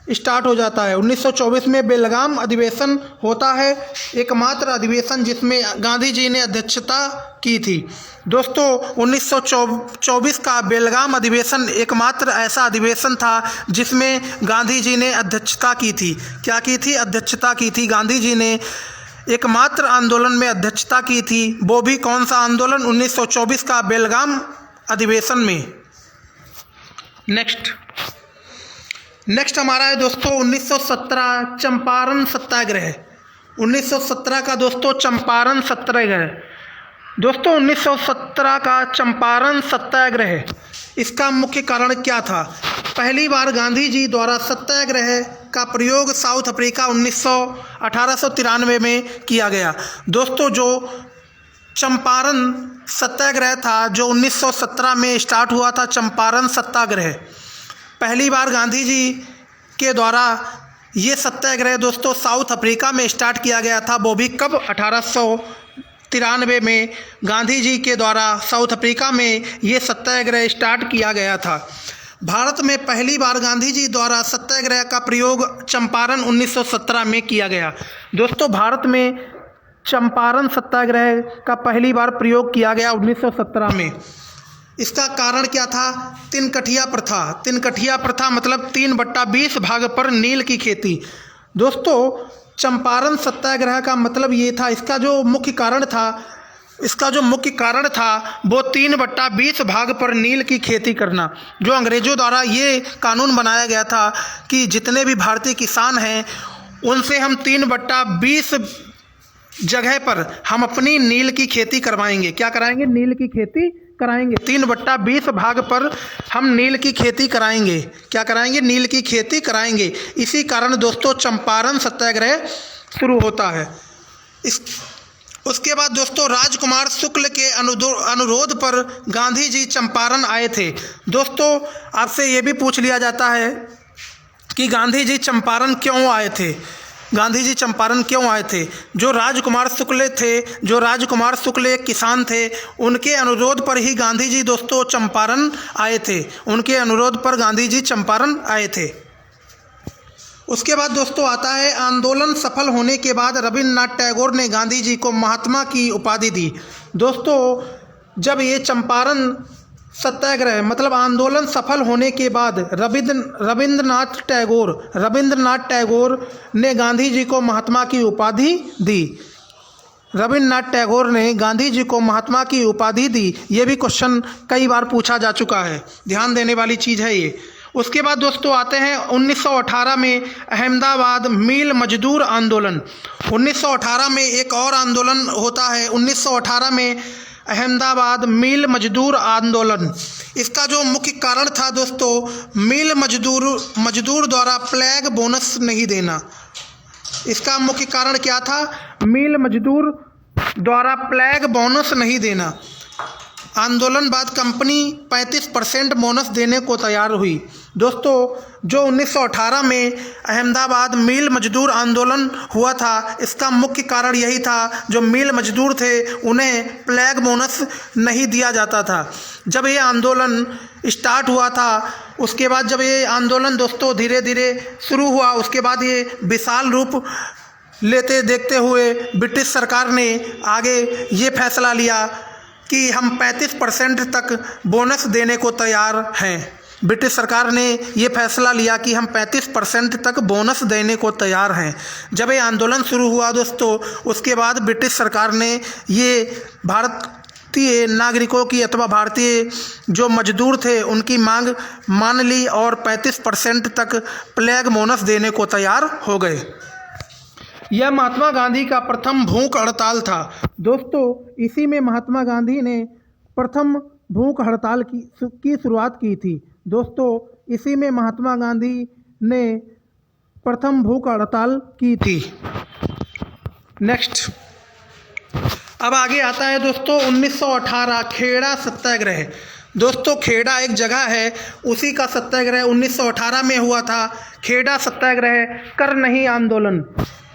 स्टार्ट हो जाता है। 1924 में बेलगाम अधिवेशन होता है, एकमात्र अधिवेशन जिसमें गांधी जी ने अध्यक्षता की थी। दोस्तों 1924 का बेलगाम अधिवेशन एकमात्र ऐसा अधिवेशन था जिसमें गांधी जी ने अध्यक्षता की थी। क्या की थी? अध्यक्षता की थी। गांधी जी ने एकमात्र आंदोलन में अध्यक्षता की थी। वो भी कौन सा आंदोलन? 1924 का बेलगाम अधिवेशन में। नेक्स्ट हमारा है दोस्तों 1917 चंपारण सत्याग्रह। 1917 का दोस्तों चंपारण सत्याग्रह। दोस्तों 1917 का चंपारण सत्याग्रह, इसका मुख्य कारण क्या था? पहली बार गांधी जी द्वारा सत्याग्रह का प्रयोग साउथ अफ्रीका 1893 में किया गया। दोस्तों जो चंपारण सत्याग्रह था, जो 1917 में स्टार्ट हुआ था, चंपारण सत्याग्रह, पहली बार गांधी जी के द्वारा ये सत्याग्रह दोस्तों साउथ अफ्रीका में स्टार्ट किया गया था। वो भी कब? 1893 में गांधी जी के द्वारा साउथ अफ्रीका में ये सत्याग्रह स्टार्ट किया गया था। भारत में पहली बार गांधी जी द्वारा सत्याग्रह का प्रयोग चंपारण 1917 में किया गया। दोस्तों भारत में चंपारण सत्याग्रह का पहली बार प्रयोग किया गया 1917 में। इसका कारण क्या था? तिनकठिया प्रथा। तिनकठिया प्रथा मतलब 3/20 भाग पर नील की खेती। दोस्तों चंपारण सत्याग्रह का मतलब ये था, इसका जो मुख्य कारण था वो 3/20 भाग पर नील की खेती करना। जो अंग्रेज़ों द्वारा ये कानून बनाया गया था कि जितने भी भारतीय किसान हैं उनसे हम 3/20 जगह पर हम अपनी नील की खेती करवाएंगे। क्या कराएंगे? नील की खेती कराएंगे। 3/20 भाग पर हम नील की खेती कराएंगे। क्या कराएंगे? नील की खेती कराएंगे। इसी कारण दोस्तों चंपारण सत्याग्रह शुरू होता है। उसके बाद दोस्तों राजकुमार शुक्ल के अनुरोध पर गांधी जी चंपारण आए थे। दोस्तों आपसे ये भी पूछ लिया जाता है कि गांधी जी चंपारण क्यों आए थे? गांधी जी चंपारण क्यों आए थे? जो राजकुमार शुक्ल एक किसान थे, उनके अनुरोध पर ही गांधी जी दोस्तों चंपारण आए थे। उनके अनुरोध पर गांधी जी चंपारण आए थे। उसके बाद दोस्तों आता है आंदोलन सफल होने के बाद रविन्द्रनाथ टैगोर ने गांधी जी को महात्मा की उपाधि दी। दोस्तों जब ये चंपारण सत्याग्रह मतलब आंदोलन सफल होने के बाद रविन्द्रनाथ टैगोर ने गांधी जी को महात्मा की उपाधि दी। रविन्द्रनाथ टैगोर ने गांधी जी को महात्मा की उपाधि दी। ये भी क्वेश्चन कई बार पूछा जा चुका है, ध्यान देने वाली चीज़ है ये। उसके बाद दोस्तों आते हैं 1918 में अहमदाबाद मील मजदूर आंदोलन। 1918 में एक और आंदोलन होता है, 1918 में अहमदाबाद मील मजदूर आंदोलन। इसका जो मुख्य कारण था दोस्तों, मील मजदूर द्वारा फ्लैग बोनस नहीं देना। इसका मुख्य कारण क्या था? मील मजदूर द्वारा फ्लैग बोनस नहीं देना। आंदोलन बाद कंपनी 35% बोनस देने को तैयार हुई। दोस्तों जो 1918 में अहमदाबाद मील मजदूर आंदोलन हुआ था, इसका मुख्य कारण यही था, जो मील मजदूर थे उन्हें फ्लैग बोनस नहीं दिया जाता था। जब ये आंदोलन स्टार्ट हुआ था, उसके बाद जब ये आंदोलन दोस्तों धीरे धीरे शुरू हुआ, उसके बाद ये विशाल रूप लेते देखते हुए ब्रिटिश सरकार ने आगे ये फैसला लिया कि हम 35% तक बोनस देने को तैयार हैं। ब्रिटिश सरकार ने ये फैसला लिया कि हम 35% तक बोनस देने को तैयार हैं। जब ये आंदोलन शुरू हुआ दोस्तों, उसके बाद ब्रिटिश सरकार ने ये भारतीय नागरिकों की अथवा भारतीय जो मजदूर थे उनकी मांग मान ली और 35% तक फ्लैग बोनस देने को तैयार हो गए। यह महात्मा गांधी का प्रथम भूख हड़ताल था। दोस्तों इसी में महात्मा गांधी ने प्रथम भूख हड़ताल की शुरुआत की थी। दोस्तों इसी में महात्मा गांधी ने प्रथम भूख हड़ताल की थी। नेक्स्ट अब आगे आता है दोस्तों 1918 खेड़ा सत्याग्रह। दोस्तों खेड़ा एक जगह है, उसी का सत्याग्रह 1918 में हुआ था। खेड़ा सत्याग्रह कर नहीं आंदोलन,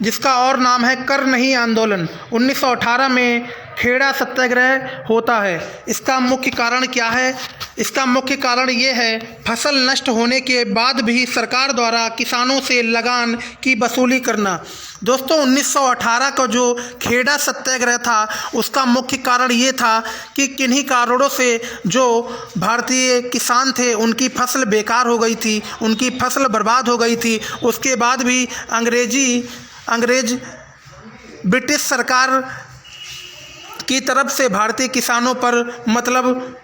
जिसका और नाम है कर नहीं आंदोलन, 1918 में खेड़ा सत्याग्रह होता है। इसका मुख्य कारण क्या है? इसका मुख्य कारण ये है, फसल नष्ट होने के बाद भी सरकार द्वारा किसानों से लगान की वसूली करना। दोस्तों 1918 का जो खेड़ा सत्याग्रह था, उसका मुख्य कारण ये था कि किन्हीं कारणों से जो भारतीय किसान थे उनकी फसल बेकार हो गई थी, उनकी फसल बर्बाद हो गई थी। उसके बाद भी ब्रिटिश सरकार की तरफ से भारतीय किसानों पर मतलब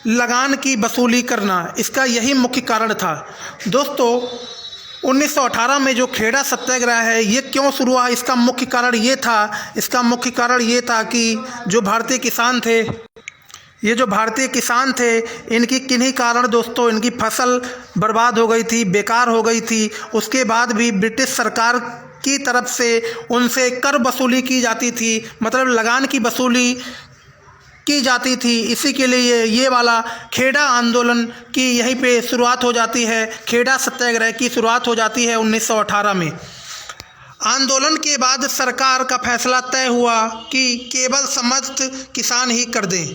लगान की वसूली करना, इसका यही मुख्य कारण था। दोस्तों 1918 में जो खेड़ा सत्याग्रह है ये क्यों शुरू हुआ? इसका मुख्य कारण ये था कि जो भारतीय किसान थे इनकी किन्हीं कारण दोस्तों इनकी फसल बर्बाद हो गई थी, बेकार हो गई थी। उसके बाद भी ब्रिटिश सरकार की तरफ से उनसे कर वसूली की जाती थी, मतलब लगान की वसूली की जाती थी। इसी के लिए ये वाला खेड़ा आंदोलन की यहीं पे शुरुआत हो जाती है, खेड़ा सत्याग्रह की शुरुआत हो जाती है 1918 में। आंदोलन के बाद सरकार का फैसला तय हुआ कि केवल समस्त किसान ही कर दें।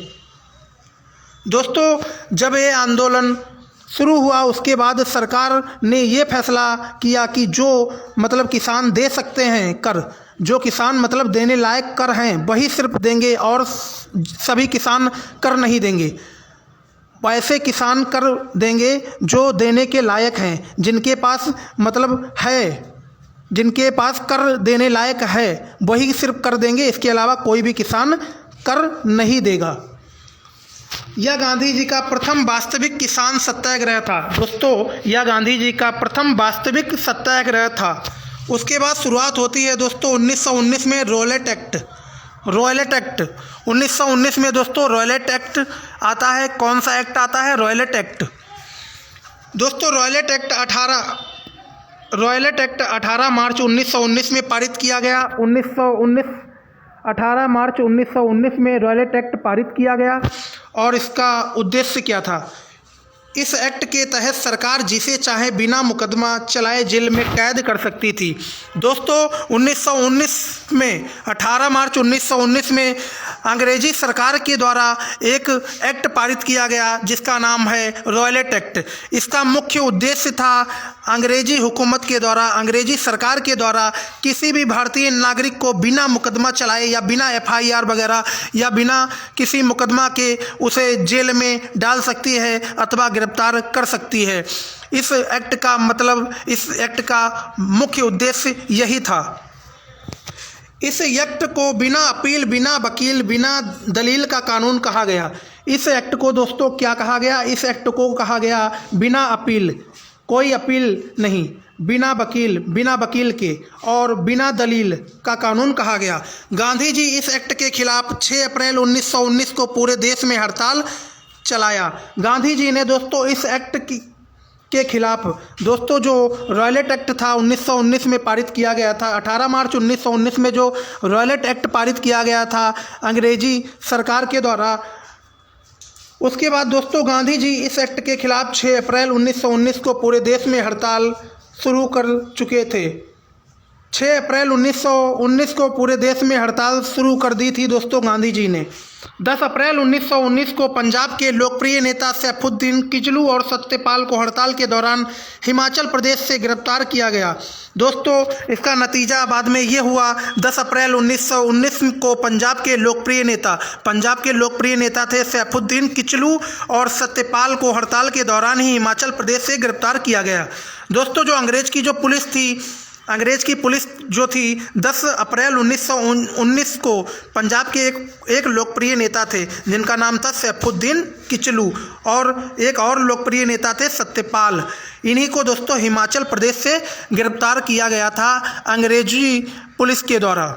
दोस्तों जब ये आंदोलन शुरू हुआ उसके बाद सरकार ने ये फैसला किया कि जो मतलब किसान दे सकते हैं कर, जो किसान मतलब देने लायक कर हैं वही सिर्फ देंगे और सभी किसान कर नहीं देंगे। वैसे किसान कर देंगे जो देने के लायक हैं, जिनके पास मतलब है, जिनके पास कर देने लायक है वही सिर्फ कर देंगे, इसके अलावा कोई भी किसान कर नहीं देगा। यह गांधी जी का प्रथम वास्तविक किसान सत्याग्रह था। दोस्तों यह गांधी जी का प्रथम वास्तविक सत्याग्रह था। उसके बाद शुरुआत होती है दोस्तों 1919 में रॉयलेट एक्ट 1919 में दोस्तों रॉयलेट एक्ट आता है। कौन सा एक्ट आता है? रॉयलेट एक्ट। दोस्तों रॉयलेट एक्ट 18 मार्च 1919 में पारित किया गया। 18 मार्च 1919 में रॉयलेट एक्ट पारित किया गया और इसका उद्देश्य क्या था? इस एक्ट के तहत सरकार जिसे चाहे बिना मुकदमा चलाए जेल में कैद कर सकती थी। दोस्तों 1919 में 18 मार्च 1919 में अंग्रेजी सरकार के द्वारा एक एक्ट पारित किया गया जिसका नाम है रॉयलेट एक्ट। इसका मुख्य उद्देश्य था अंग्रेजी हुकूमत के द्वारा, अंग्रेजी सरकार के द्वारा किसी भी भारतीय नागरिक को बिना मुकदमा चलाए या बिना FIR वगैरह या बिना किसी मुकदमा के उसे जेल में डाल सकती है अथवा गिरफ्तार कर सकती है। इस एक्ट का मुख्य उद्देश्य यही था। इस एक्ट को बिना अपील, बिना वकील, बिना दलील का कानून कहा गया। इस एक्ट को दोस्तों क्या कहा गया? इस एक्ट को कहा गया बिना अपील, कोई अपील नहीं, बिना वकील के और बिना दलील का कानून कहा गया। गांधी जी इस एक्ट के खिलाफ 6 अप्रैल 1919 को पूरे देश में हड़ताल चलाया। गांधी जी ने दोस्तों इस एक्ट के खिलाफ दोस्तों जो रॉयलेट एक्ट था 1919 में पारित किया गया था, 18 मार्च 1919 में जो रॉयलेट एक्ट पारित किया गया था अंग्रेजी सरकार के द्वारा, उसके बाद दोस्तों गांधी जी इस एक्ट के खिलाफ 6 अप्रैल 1919 को पूरे देश में हड़ताल शुरू कर चुके थे। 6 अप्रैल 1919 को पूरे देश में हड़ताल शुरू कर दी थी दोस्तों गांधी जी ने। 10 अप्रैल 1919 को पंजाब के लोकप्रिय नेता सैफुद्दीन किचलू और सत्यपाल को हड़ताल के दौरान हिमाचल प्रदेश से गिरफ्तार किया गया। दोस्तों इसका नतीजा बाद में ये हुआ, 10 अप्रैल 1919 को पंजाब के लोकप्रिय नेता थे सैफुद्दीन किचलू और सत्यपाल को हड़ताल के दौरान ही हिमाचल प्रदेश से गिरफ्तार किया गया। दोस्तों जो अंग्रेज की पुलिस जो थी 10 अप्रैल 1919 को पंजाब के एक लोकप्रिय नेता थे जिनका नाम था सैफुद्दीन किचलू और एक और लोकप्रिय नेता थे सत्यपाल। इन्हीं को दोस्तों हिमाचल प्रदेश से गिरफ्तार किया गया था अंग्रेजी पुलिस के द्वारा।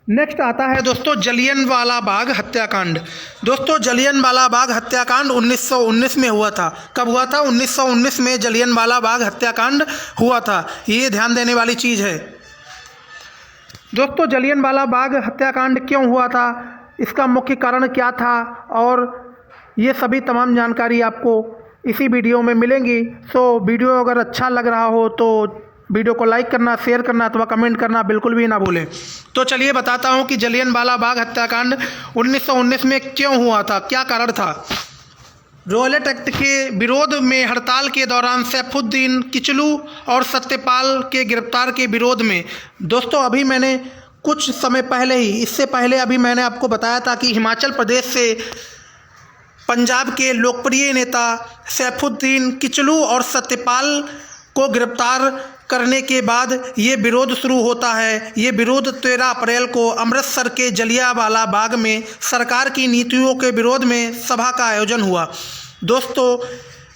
नेक्स्ट आता है दोस्तों जलियनवाला बाग हत्याकांड। दोस्तों जलियनवाला बाग हत्याकांड 1919 में हुआ था। कब हुआ था? 1919 में जलियनवाला बाग हत्याकांड हुआ था। ये ध्यान देने वाली चीज़ है। दोस्तों, जलियांवाला बाग हत्याकांड क्यों हुआ था, इसका मुख्य कारण क्या था, और ये सभी तमाम जानकारी आपको इसी वीडियो में मिलेंगी। सो वीडियो अगर अच्छा लग रहा हो तो वीडियो को लाइक करना, शेयर करना अथवा कमेंट करना बिल्कुल भी ना भूलें। तो चलिए बताता हूँ कि जलियांवाला बाग हत्याकांड 1919 में क्यों हुआ था, क्या कारण था। रॉयलेट एक्ट के विरोध में हड़ताल के दौरान सैफुद्दीन किचलू और सत्यपाल के गिरफ्तार के विरोध में, दोस्तों अभी मैंने कुछ समय पहले ही, इससे पहले अभी मैंने आपको बताया था कि हिमाचल प्रदेश से पंजाब के लोकप्रिय नेता सैफुद्दीन किचलू और सत्यपाल को गिरफ्तार करने के बाद ये विरोध शुरू होता है। ये विरोध 13 अप्रैल को अमृतसर के जलियांवाला बाग में सरकार की नीतियों के विरोध में सभा का आयोजन हुआ। दोस्तों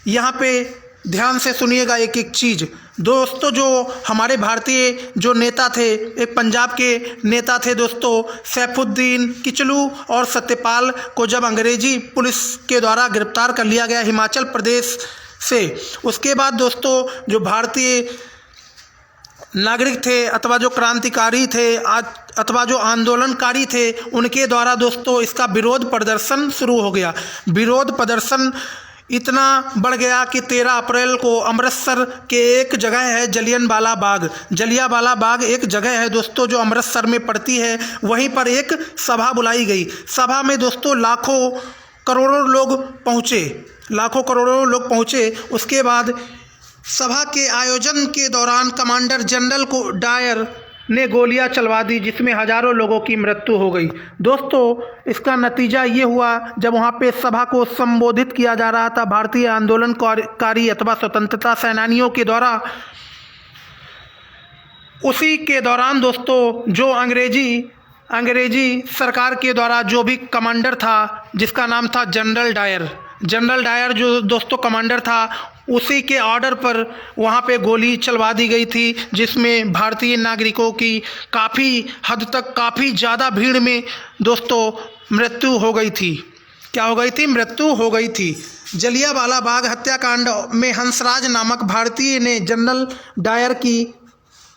यहाँ पे ध्यान से सुनिएगा एक एक चीज़। दोस्तों, जो हमारे भारतीय जो नेता थे, एक पंजाब के नेता थे दोस्तों, सैफुद्दीन किचलू और सत्यपाल को जब अंग्रेजी पुलिस के द्वारा गिरफ्तार कर लिया गया हिमाचल प्रदेश से, उसके बाद दोस्तों जो भारतीय नागरिक थे अथवा जो क्रांतिकारी थे अथवा जो आंदोलनकारी थे, उनके द्वारा दोस्तों इसका विरोध प्रदर्शन शुरू हो गया। विरोध प्रदर्शन इतना बढ़ गया कि 13 अप्रैल को अमृतसर के एक जगह है जलियांवाला बाग। जलियांवाला बाग एक जगह है दोस्तों जो अमृतसर में पड़ती है। वहीं पर एक सभा बुलाई गई। सभा में दोस्तों लाखों करोड़ों लोग पहुँचे। उसके बाद सभा के आयोजन के दौरान कमांडर जनरल को डायर ने गोलियां चलवा दी, जिसमें हजारों लोगों की मृत्यु हो गई। दोस्तों इसका नतीजा ये हुआ, जब वहाँ पे सभा को संबोधित किया जा रहा था भारतीय आंदोलनकारी अथवा स्वतंत्रता सेनानियों के द्वारा, उसी के दौरान दोस्तों जो अंग्रेजी सरकार के द्वारा जो भी कमांडर था, जिसका नाम था जनरल डायर जो दोस्तों कमांडर था, उसी के ऑर्डर पर वहाँ पे गोली चलवा दी गई थी, जिसमें भारतीय नागरिकों की काफ़ी हद तक, काफ़ी ज़्यादा भीड़ में दोस्तों मृत्यु हो गई थी। क्या हो गई थी? मृत्यु हो गई थी। जलियांवाला बाग हत्याकांड में हंसराज नामक भारतीय ने जनरल डायर की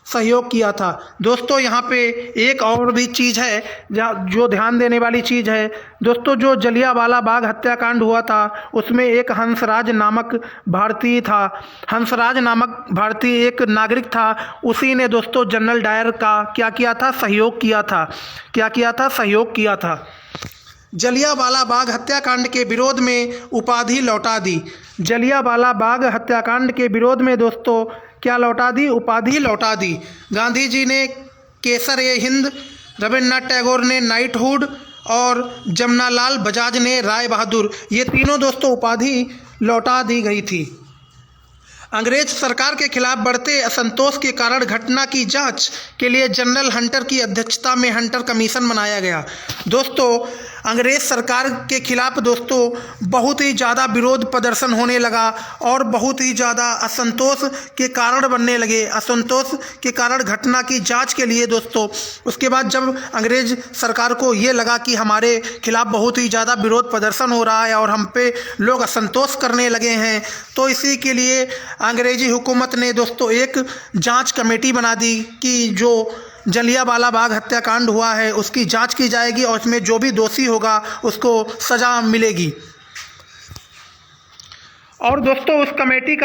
सहयोग किया था। दोस्तों यहाँ पे एक और भी चीज़ है जो ध्यान देने वाली चीज़ है। दोस्तों जो जलियांवाला बाग हत्याकांड हुआ था उसमें एक हंसराज नामक भारतीय था। हंसराज नामक भारतीय एक नागरिक था। उसी ने दोस्तों जनरल डायर का क्या किया था? सहयोग किया था। क्या किया था? सहयोग किया था। जलियांवाला बाग हत्याकांड के विरोध में उपाधि लौटा दी। जलियांवाला बाग हत्याकांड के विरोध में दोस्तों क्या लौटा दी? उपाधि लौटा दी। गांधी जी ने केसर-ए-हिंद, रविन्द्रनाथ टैगोर ने नाइटहुड और जमनालाल बजाज ने राय बहादुर, ये तीनों दोस्तों उपाधि लौटा दी गई थी। अंग्रेज सरकार के खिलाफ बढ़ते असंतोष के कारण घटना की जांच के लिए जनरल हंटर की अध्यक्षता में हंटर कमीशन बनाया गया। दोस्तों अंग्रेज सरकार के खिलाफ दोस्तों बहुत ही ज़्यादा विरोध प्रदर्शन होने लगा और बहुत ही ज़्यादा असंतोष के कारण बनने लगे। असंतोष के कारण घटना की जांच के लिए दोस्तों उसके बाद जब अंग्रेज सरकार को ये लगा कि हमारे खिलाफ बहुत ही ज़्यादा विरोध प्रदर्शन हो रहा है और हम पे लोग असंतोष करने लगे हैं, तो इसी के लिए अंग्रेजी हुकूमत ने दोस्तों एक जांच कमेटी बना दी कि जो जलियांवाला बाग हत्याकांड हुआ है उसकी जांच की जाएगी और इसमें जो भी दोषी होगा उसको सज़ा मिलेगी। और दोस्तों उस कमीशन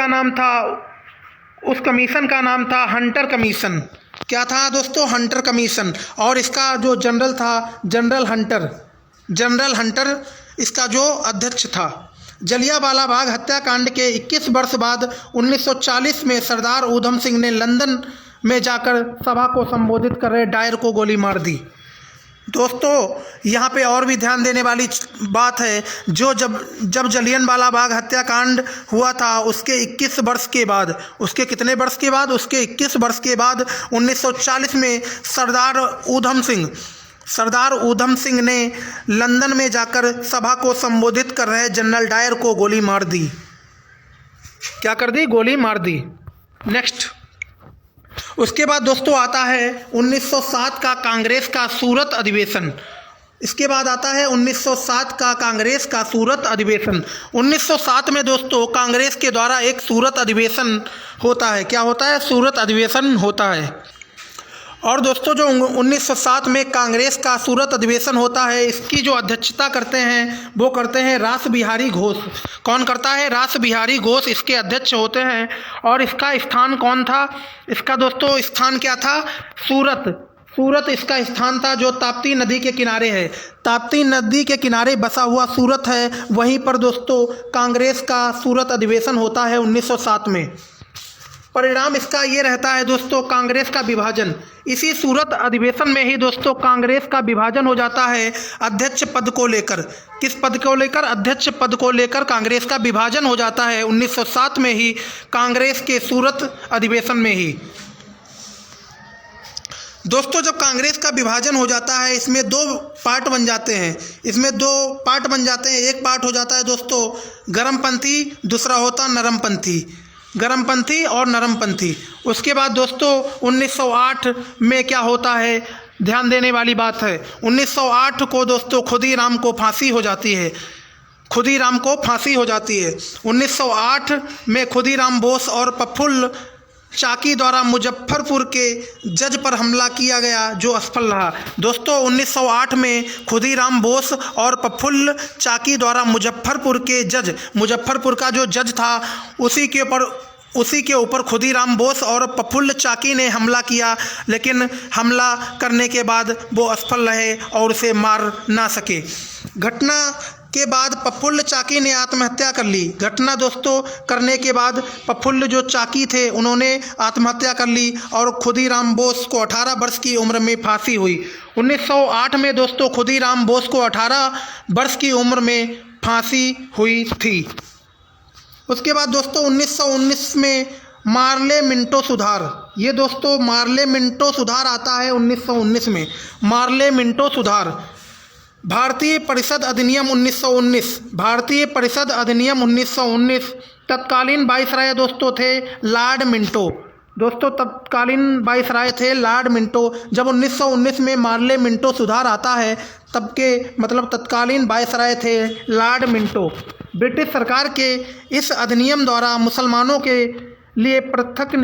का नाम था हंटर कमीशन। क्या था दोस्तों? Hunter commission. और इसका जो जनरल था जनरल हंटर इसका जो अध्यक्ष था। जलियांवाला बाग हत्याकांड के 21 वर्ष बाद 1940 में सरदार ऊधम सिंह ने लंदन में जाकर सभा को संबोधित कर रहे डायर को गोली मार दी। दोस्तों यहाँ पे और भी ध्यान देने वाली बात है, जब जलियांवाला बाग हत्याकांड हुआ था उसके 21 वर्ष के बाद, उसके कितने वर्ष के बाद? उसके 21 वर्ष के बाद 1940 में सरदार ऊधम सिंह ने लंदन में जाकर सभा को संबोधित कर रहे जनरल डायर को गोली मार दी। क्या कर दी? गोली मार दी। नेक्स्ट उसके बाद दोस्तों आता है 1907 का कांग्रेस का सूरत अधिवेशन। इसके बाद आता है 1907 का कांग्रेस का सूरत अधिवेशन। 1907 में दोस्तों कांग्रेस के द्वारा एक सूरत अधिवेशन होता है। क्या होता है? सूरत अधिवेशन होता है। और दोस्तों जो 1907 में कांग्रेस का सूरत अधिवेशन होता है, इसकी जो अध्यक्षता करते हैं वो करते हैं रास बिहारी घोष। कौन करता है? रास बिहारी घोष इसके अध्यक्ष होते हैं। और इसका स्थान कौन था? इसका दोस्तों स्थान क्या था? सूरत इसका स्थान था, जो ताप्ती नदी के किनारे है। ताप्ती नदी के किनारे बसा हुआ सूरत है, वहीं पर दोस्तों कांग्रेस का सूरत अधिवेशन होता है 1907 में। परिणाम इसका ये रहता है दोस्तों, कांग्रेस का विभाजन। इसी सूरत अधिवेशन में ही दोस्तों कांग्रेस का विभाजन हो जाता है अध्यक्ष पद को लेकर। किस पद को लेकर? अध्यक्ष पद को लेकर कांग्रेस का विभाजन हो जाता है 1907 में ही, कांग्रेस के सूरत अधिवेशन में ही। दोस्तों जब कांग्रेस का विभाजन हो जाता है, इसमें दो पार्ट बन जाते हैं। एक पार्ट हो जाता है दोस्तों गर्मपंथी, दूसरा होता नरमपंथी। गर्मपंथी और नरमपंथी। उसके बाद दोस्तों 1908 में क्या होता है, ध्यान देने वाली बात है। 1908 को दोस्तों खुदीराम को फांसी हो जाती है। 1908 में खुदीराम बोस और प्रफुल्ल चाकी द्वारा मुजफ्फरपुर के जज पर हमला किया गया, जो असफल रहा। दोस्तों 1908 में खुदीराम बोस और प्रफुल्ल चाकी द्वारा मुजफ्फरपुर का जो जज था उसी के ऊपर खुदीराम बोस और प्रफुल्ल चाकी ने हमला किया, लेकिन हमला करने के बाद वो असफल रहे और उसे मार ना सके। घटना के बाद प्रफुल्ल चाकी ने आत्महत्या कर ली। घटना दोस्तों करने के बाद प्रफुल्ल जो चाकी थे उन्होंने आत्महत्या कर ली और खुदीराम बोस को 18 वर्ष की उम्र में फांसी हुई। 1908 में दोस्तों खुदीराम बोस को 18 वर्ष की उम्र में फांसी हुई थी। उसके बाद दोस्तों 1919 में मार्ले मिंटो सुधार। ये दोस्तों मार्ले मिंटो सुधार आता है 1919 में। मार्ले मिंटो सुधार भारतीय परिषद अधिनियम 1919 तत्कालीन वाइसराय दोस्तों थे लॉर्ड मिंटो। Lord Minto. जब 1919 में मार्ले मिंटो सुधार आता है तब के मतलब तत्कालीन वाइसराय थे लॉर्ड मिंटो। ब्रिटिश सरकार के इस अधिनियम द्वारा मुसलमानों के लिए पृथक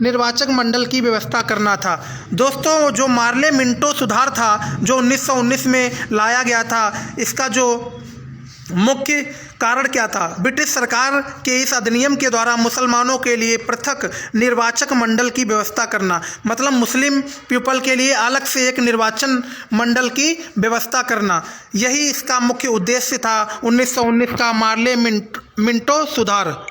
निर्वाचक मंडल की व्यवस्था करना था। दोस्तों जो मार्ले मिंटो सुधार था जो 1919 में लाया गया था, इसका जो मुख्य कारण क्या था? ब्रिटिश सरकार के इस अधिनियम के द्वारा मुसलमानों के लिए पृथक निर्वाचक मंडल की व्यवस्था करना, मतलब मुस्लिम पीपल के लिए अलग से एक निर्वाचन मंडल की व्यवस्था करना, यही इसका मुख्य उद्देश्य था 1919 का मार्ले मिंटो सुधार।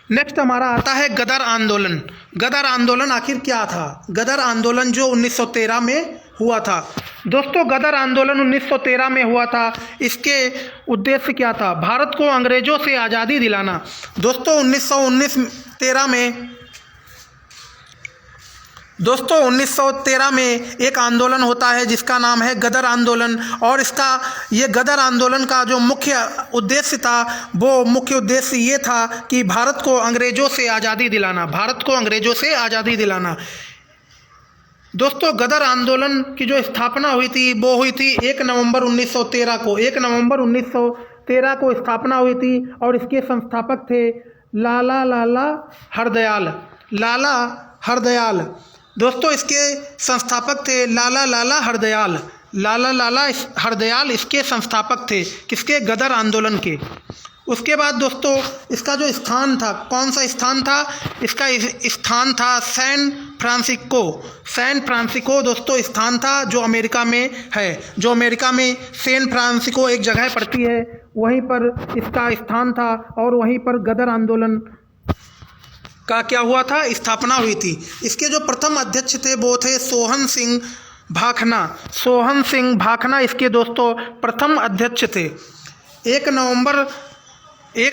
नेक्स्ट हमारा आता है गदर आंदोलन। गदर आंदोलन आखिर क्या था? गदर आंदोलन जो 1913 में हुआ था। दोस्तों गदर आंदोलन 1913 में हुआ था। इसके उद्देश्य क्या था? भारत को अंग्रेजों से आज़ादी दिलाना। दोस्तों 1913 में एक आंदोलन होता है जिसका नाम है गदर आंदोलन, और ये गदर आंदोलन का जो मुख्य उद्देश्य था वो मुख्य उद्देश्य ये था कि भारत को अंग्रेजों से आज़ादी दिलाना। दोस्तों गदर आंदोलन की जो स्थापना हुई थी वो हुई थी 1 नवंबर 1913 को। 1 नवंबर 1913 को स्थापना हुई थी और इसके संस्थापक थे लाला हरदयाल। दोस्तों इसके संस्थापक थे लाला हरदयाल इसके संस्थापक थे। किसके? गदर आंदोलन के। उसके बाद दोस्तों इसका जो स्थान था, कौन सा स्थान था? इसका स्थान था सैन फ्रांसिस्को दोस्तों स्थान था जो अमेरिका में है। जो अमेरिका में सैन फ्रांसिस्को एक जगह पड़ती है, वहीं पर इसका स्थान था और वहीं पर गदर आंदोलन का क्या हुआ था? स्थापना हुई थी। इसके जो प्रथम अध्यक्ष थे वो थे सोहन सिंह भाखना इसके दोस्तों प्रथम अध्यक्ष थे। 1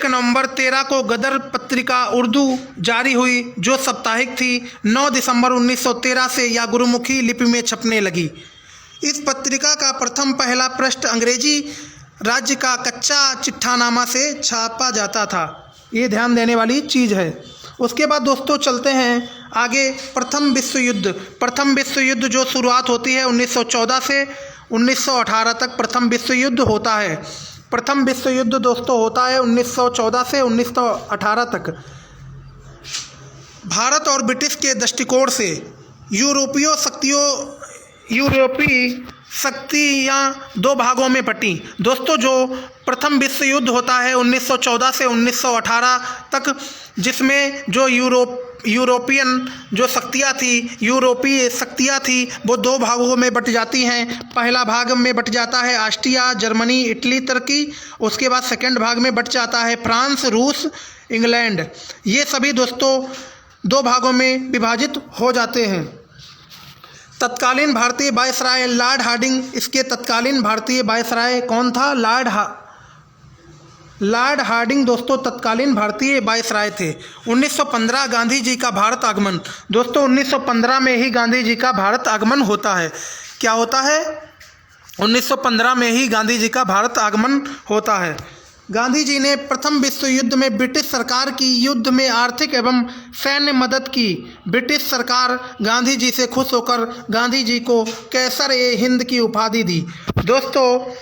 नवंबर 13 को गदर पत्रिका उर्दू जारी हुई जो साप्ताहिक थी। 9 दिसंबर 1913 से यह गुरुमुखी लिपि में छपने लगी। इस पत्रिका का पहला पृष्ठ अंग्रेजी राज्य का कच्चा चिट्ठानामा से छापा जाता था। ये ध्यान देने वाली चीज़ है। उसके बाद दोस्तों चलते हैं आगे। प्रथम विश्व युद्ध जो शुरुआत होती है 1914 से 1918 तक प्रथम विश्व युद्ध होता है। प्रथम विश्व युद्ध दोस्तों होता है 1914 से 1918 तक। भारत और ब्रिटिश के दृष्टिकोण से यूरोपीय शक्तियाँ दो भागों में बटी। दोस्तों, जो प्रथम विश्व युद्ध होता है 1914 से 1918 तक, जिसमें जो यूरोपीय शक्तियाँ थी वो दो भागों में बट जाती हैं। पहला भाग में बट जाता है ऑस्ट्रिया, जर्मनी, इटली, तुर्की। उसके बाद सेकंड भाग में बट जाता है फ्रांस, रूस, इंग्लैंड। ये सभी दोस्तों दो भागों में विभाजित हो जाते हैं। तत्कालीन भारतीय वायसराय लॉर्ड हार्डिंग, इसके तत्कालीन भारतीय वायसराय कौन था? लॉर्ड हार्डिंग दोस्तों तत्कालीन भारतीय वायसराय थे। 1915 गांधी जी का भारत आगमन। दोस्तों 1915 में ही गांधी जी का भारत आगमन होता है। क्या होता है? 1915 में ही गांधी जी का भारत आगमन होता है। गांधी जी ने प्रथम विश्व युद्ध में ब्रिटिश सरकार की युद्ध में आर्थिक एवं सैन्य मदद की। ब्रिटिश सरकार गांधी जी से खुश होकर गांधी जी को कैसर-ए-हिंद की उपाधि दी। दोस्तों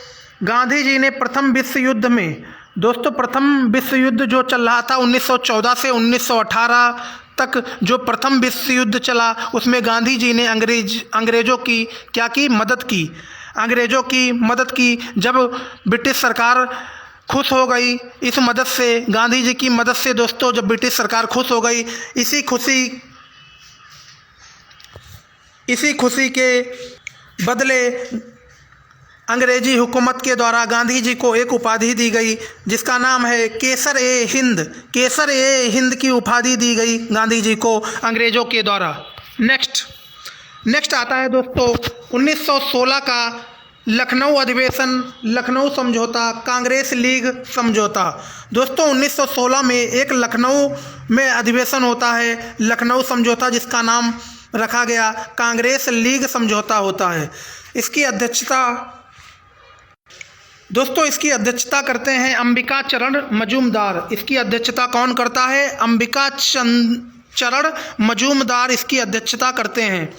गांधी जी ने प्रथम विश्व युद्ध में, प्रथम विश्व युद्ध जो चल रहा था 1914 से 1918 तक, जो प्रथम विश्व युद्ध चला, उसमें गांधी जी ने अंग्रेज़ों की क्या की? मदद की। अंग्रेज़ों की मदद की। जब ब्रिटिश सरकार खुश हो गई इस मदद से, गांधी जी की मदद से दोस्तों, जब ब्रिटिश सरकार खुश हो गई, इसी खुशी के बदले अंग्रेजी हुकूमत के द्वारा गांधी जी को एक उपाधि दी गई जिसका नाम है कैसर-ए-हिंद। कैसर-ए-हिंद की उपाधि दी गई गांधी जी को अंग्रेज़ों के द्वारा। नेक्स्ट आता है दोस्तों 1916 का लखनऊ अधिवेशन, लखनऊ समझौता, कांग्रेस लीग समझौता। दोस्तों 1916 में एक लखनऊ में अधिवेशन होता है, लखनऊ समझौता, जिसका नाम रखा गया कांग्रेस लीग समझौता होता है। इसकी अध्यक्षता करते हैं अंबिका चरण मजूमदार। इसकी अध्यक्षता कौन करता है? अंबिका चरण मजूमदार इसकी अध्यक्षता करते हैं।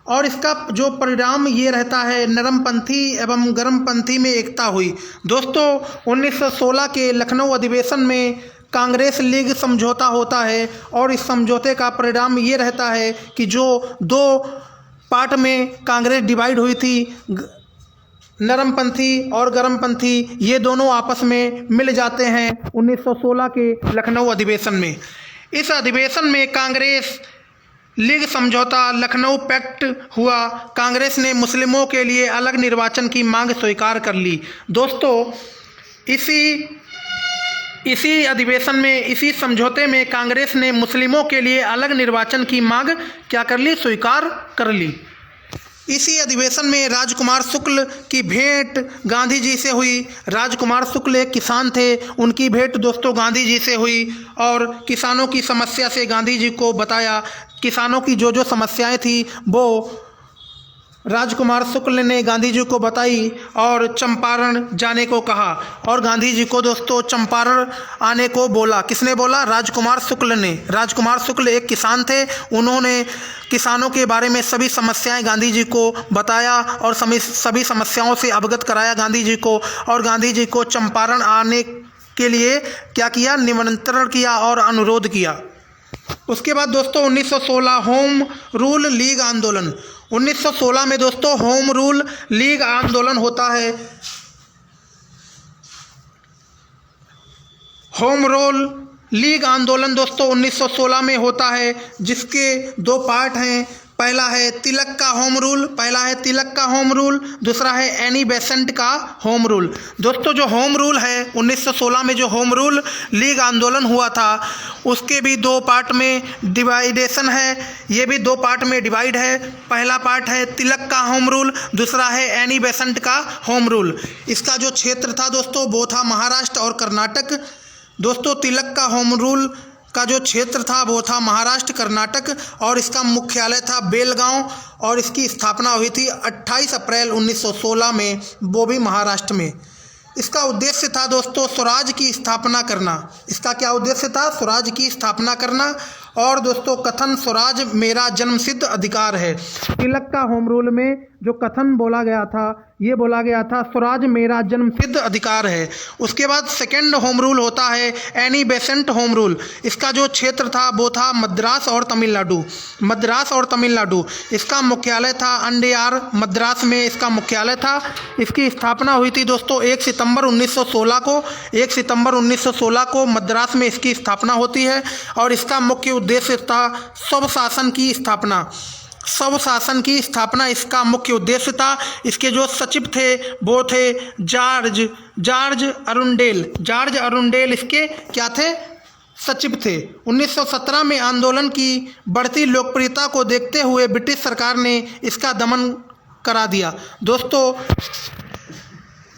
और इसका जो परिणाम ये रहता है, नरमपंथी एवं गर्मपंथी में एकता हुई। दोस्तों 1916 के लखनऊ अधिवेशन में कांग्रेस लीग समझौता होता है और इस समझौते का परिणाम ये रहता है कि जो दो पार्ट में कांग्रेस डिवाइड हुई थी, नरमपंथी और गर्मपंथी, ये दोनों आपस में मिल जाते हैं 1916 के लखनऊ अधिवेशन में। इस अधिवेशन में कांग्रेस लीग समझौता लखनऊ पैक्ट हुआ। कांग्रेस ने मुस्लिमों के लिए अलग निर्वाचन की मांग स्वीकार कर ली। दोस्तों इसी अधिवेशन में, इसी समझौते में कांग्रेस ने मुस्लिमों के लिए अलग निर्वाचन की मांग क्या कर ली? स्वीकार कर ली। इसी अधिवेशन में राजकुमार शुक्ल की भेंट गांधी जी से हुई। राजकुमार शुक्ल एक किसान थे, उनकी भेंट दोस्तों गांधी जी से हुई और किसानों की समस्या से गांधी जी को बताया। किसानों की जो समस्याएं थी वो राजकुमार शुक्ल ने गांधी जी को बताई और चंपारण जाने को कहा और गांधी जी को दोस्तों चंपारण आने को बोला। किसने बोला? राजकुमार शुक्ल ने। राजकुमार शुक्ल एक किसान थे, उन्होंने किसानों के बारे में सभी समस्याएं गांधी जी को बताया और सभी समस्याओं से अवगत कराया गांधी जी को, और गांधी जी को चंपारण आने के लिए क्या किया? निमंत्रण किया और अनुरोध किया। उसके बाद दोस्तों 1916 होम रूल लीग आंदोलन। 1916 में दोस्तों होम रूल लीग आंदोलन होता है। होम रूल लीग आंदोलन दोस्तों 1916 में होता है, जिसके दो पार्ट हैं। पहला है तिलक का होम रूल, दूसरा है एनी बेसेंट का होम रूल। दोस्तों जो होम रूल है 1916 में जो होम रूल लीग आंदोलन हुआ था, उसके भी दो पार्ट में डिवाइडेशन है। ये भी दो पार्ट में डिवाइड है। पहला पार्ट है तिलक का होम रूल, दूसरा है एनी बेसेंट का होम रूल। इसका जो क्षेत्र था दोस्तों वो था महाराष्ट्र और कर्नाटक। दोस्तों तिलक का होम रूल का जो क्षेत्र था वो था महाराष्ट्र, कर्नाटक, और इसका मुख्यालय था बेलगांव, और इसकी स्थापना हुई थी 28 अप्रैल 1916 में, वो भी महाराष्ट्र में। इसका उद्देश्य था दोस्तों स्वराज की स्थापना करना। इसका क्या उद्देश्य था? स्वराज की स्थापना करना। और दोस्तों कथन स्वराज मेरा जन्मसिद्ध अधिकार है। तिलक का होम रूल में जो कथन बोला गया था, ये बोला गया था स्वराज मेरा जन्मसिद्ध अधिकार है। उसके बाद सेकंड होम रूल होता है एनी बेसेंट होम रूल। इसका जो क्षेत्र था वो था मद्रास और तमिलनाडु। मद्रास और तमिलनाडु, इसका मुख्यालय था अंडयार, मद्रास में इसका मुख्यालय था। इसकी स्थापना हुई थी दोस्तों 1 सितंबर 1916 को। 1 सितंबर 1916 को मद्रास में इसकी स्थापना होती है और इसका मुख्य उद्देश्य था स्वशासन की स्थापना। स्वशासन की स्थापना इसका मुख्य उद्देश्य था। इसके जो सचिव थे वो थे जॉर्ज अरुंडेल। जॉर्ज अरुंडेल इसके क्या थे? सचिव थे। 1917 में आंदोलन की बढ़ती लोकप्रियता को देखते हुए ब्रिटिश सरकार ने इसका दमन करा दिया। दोस्तों,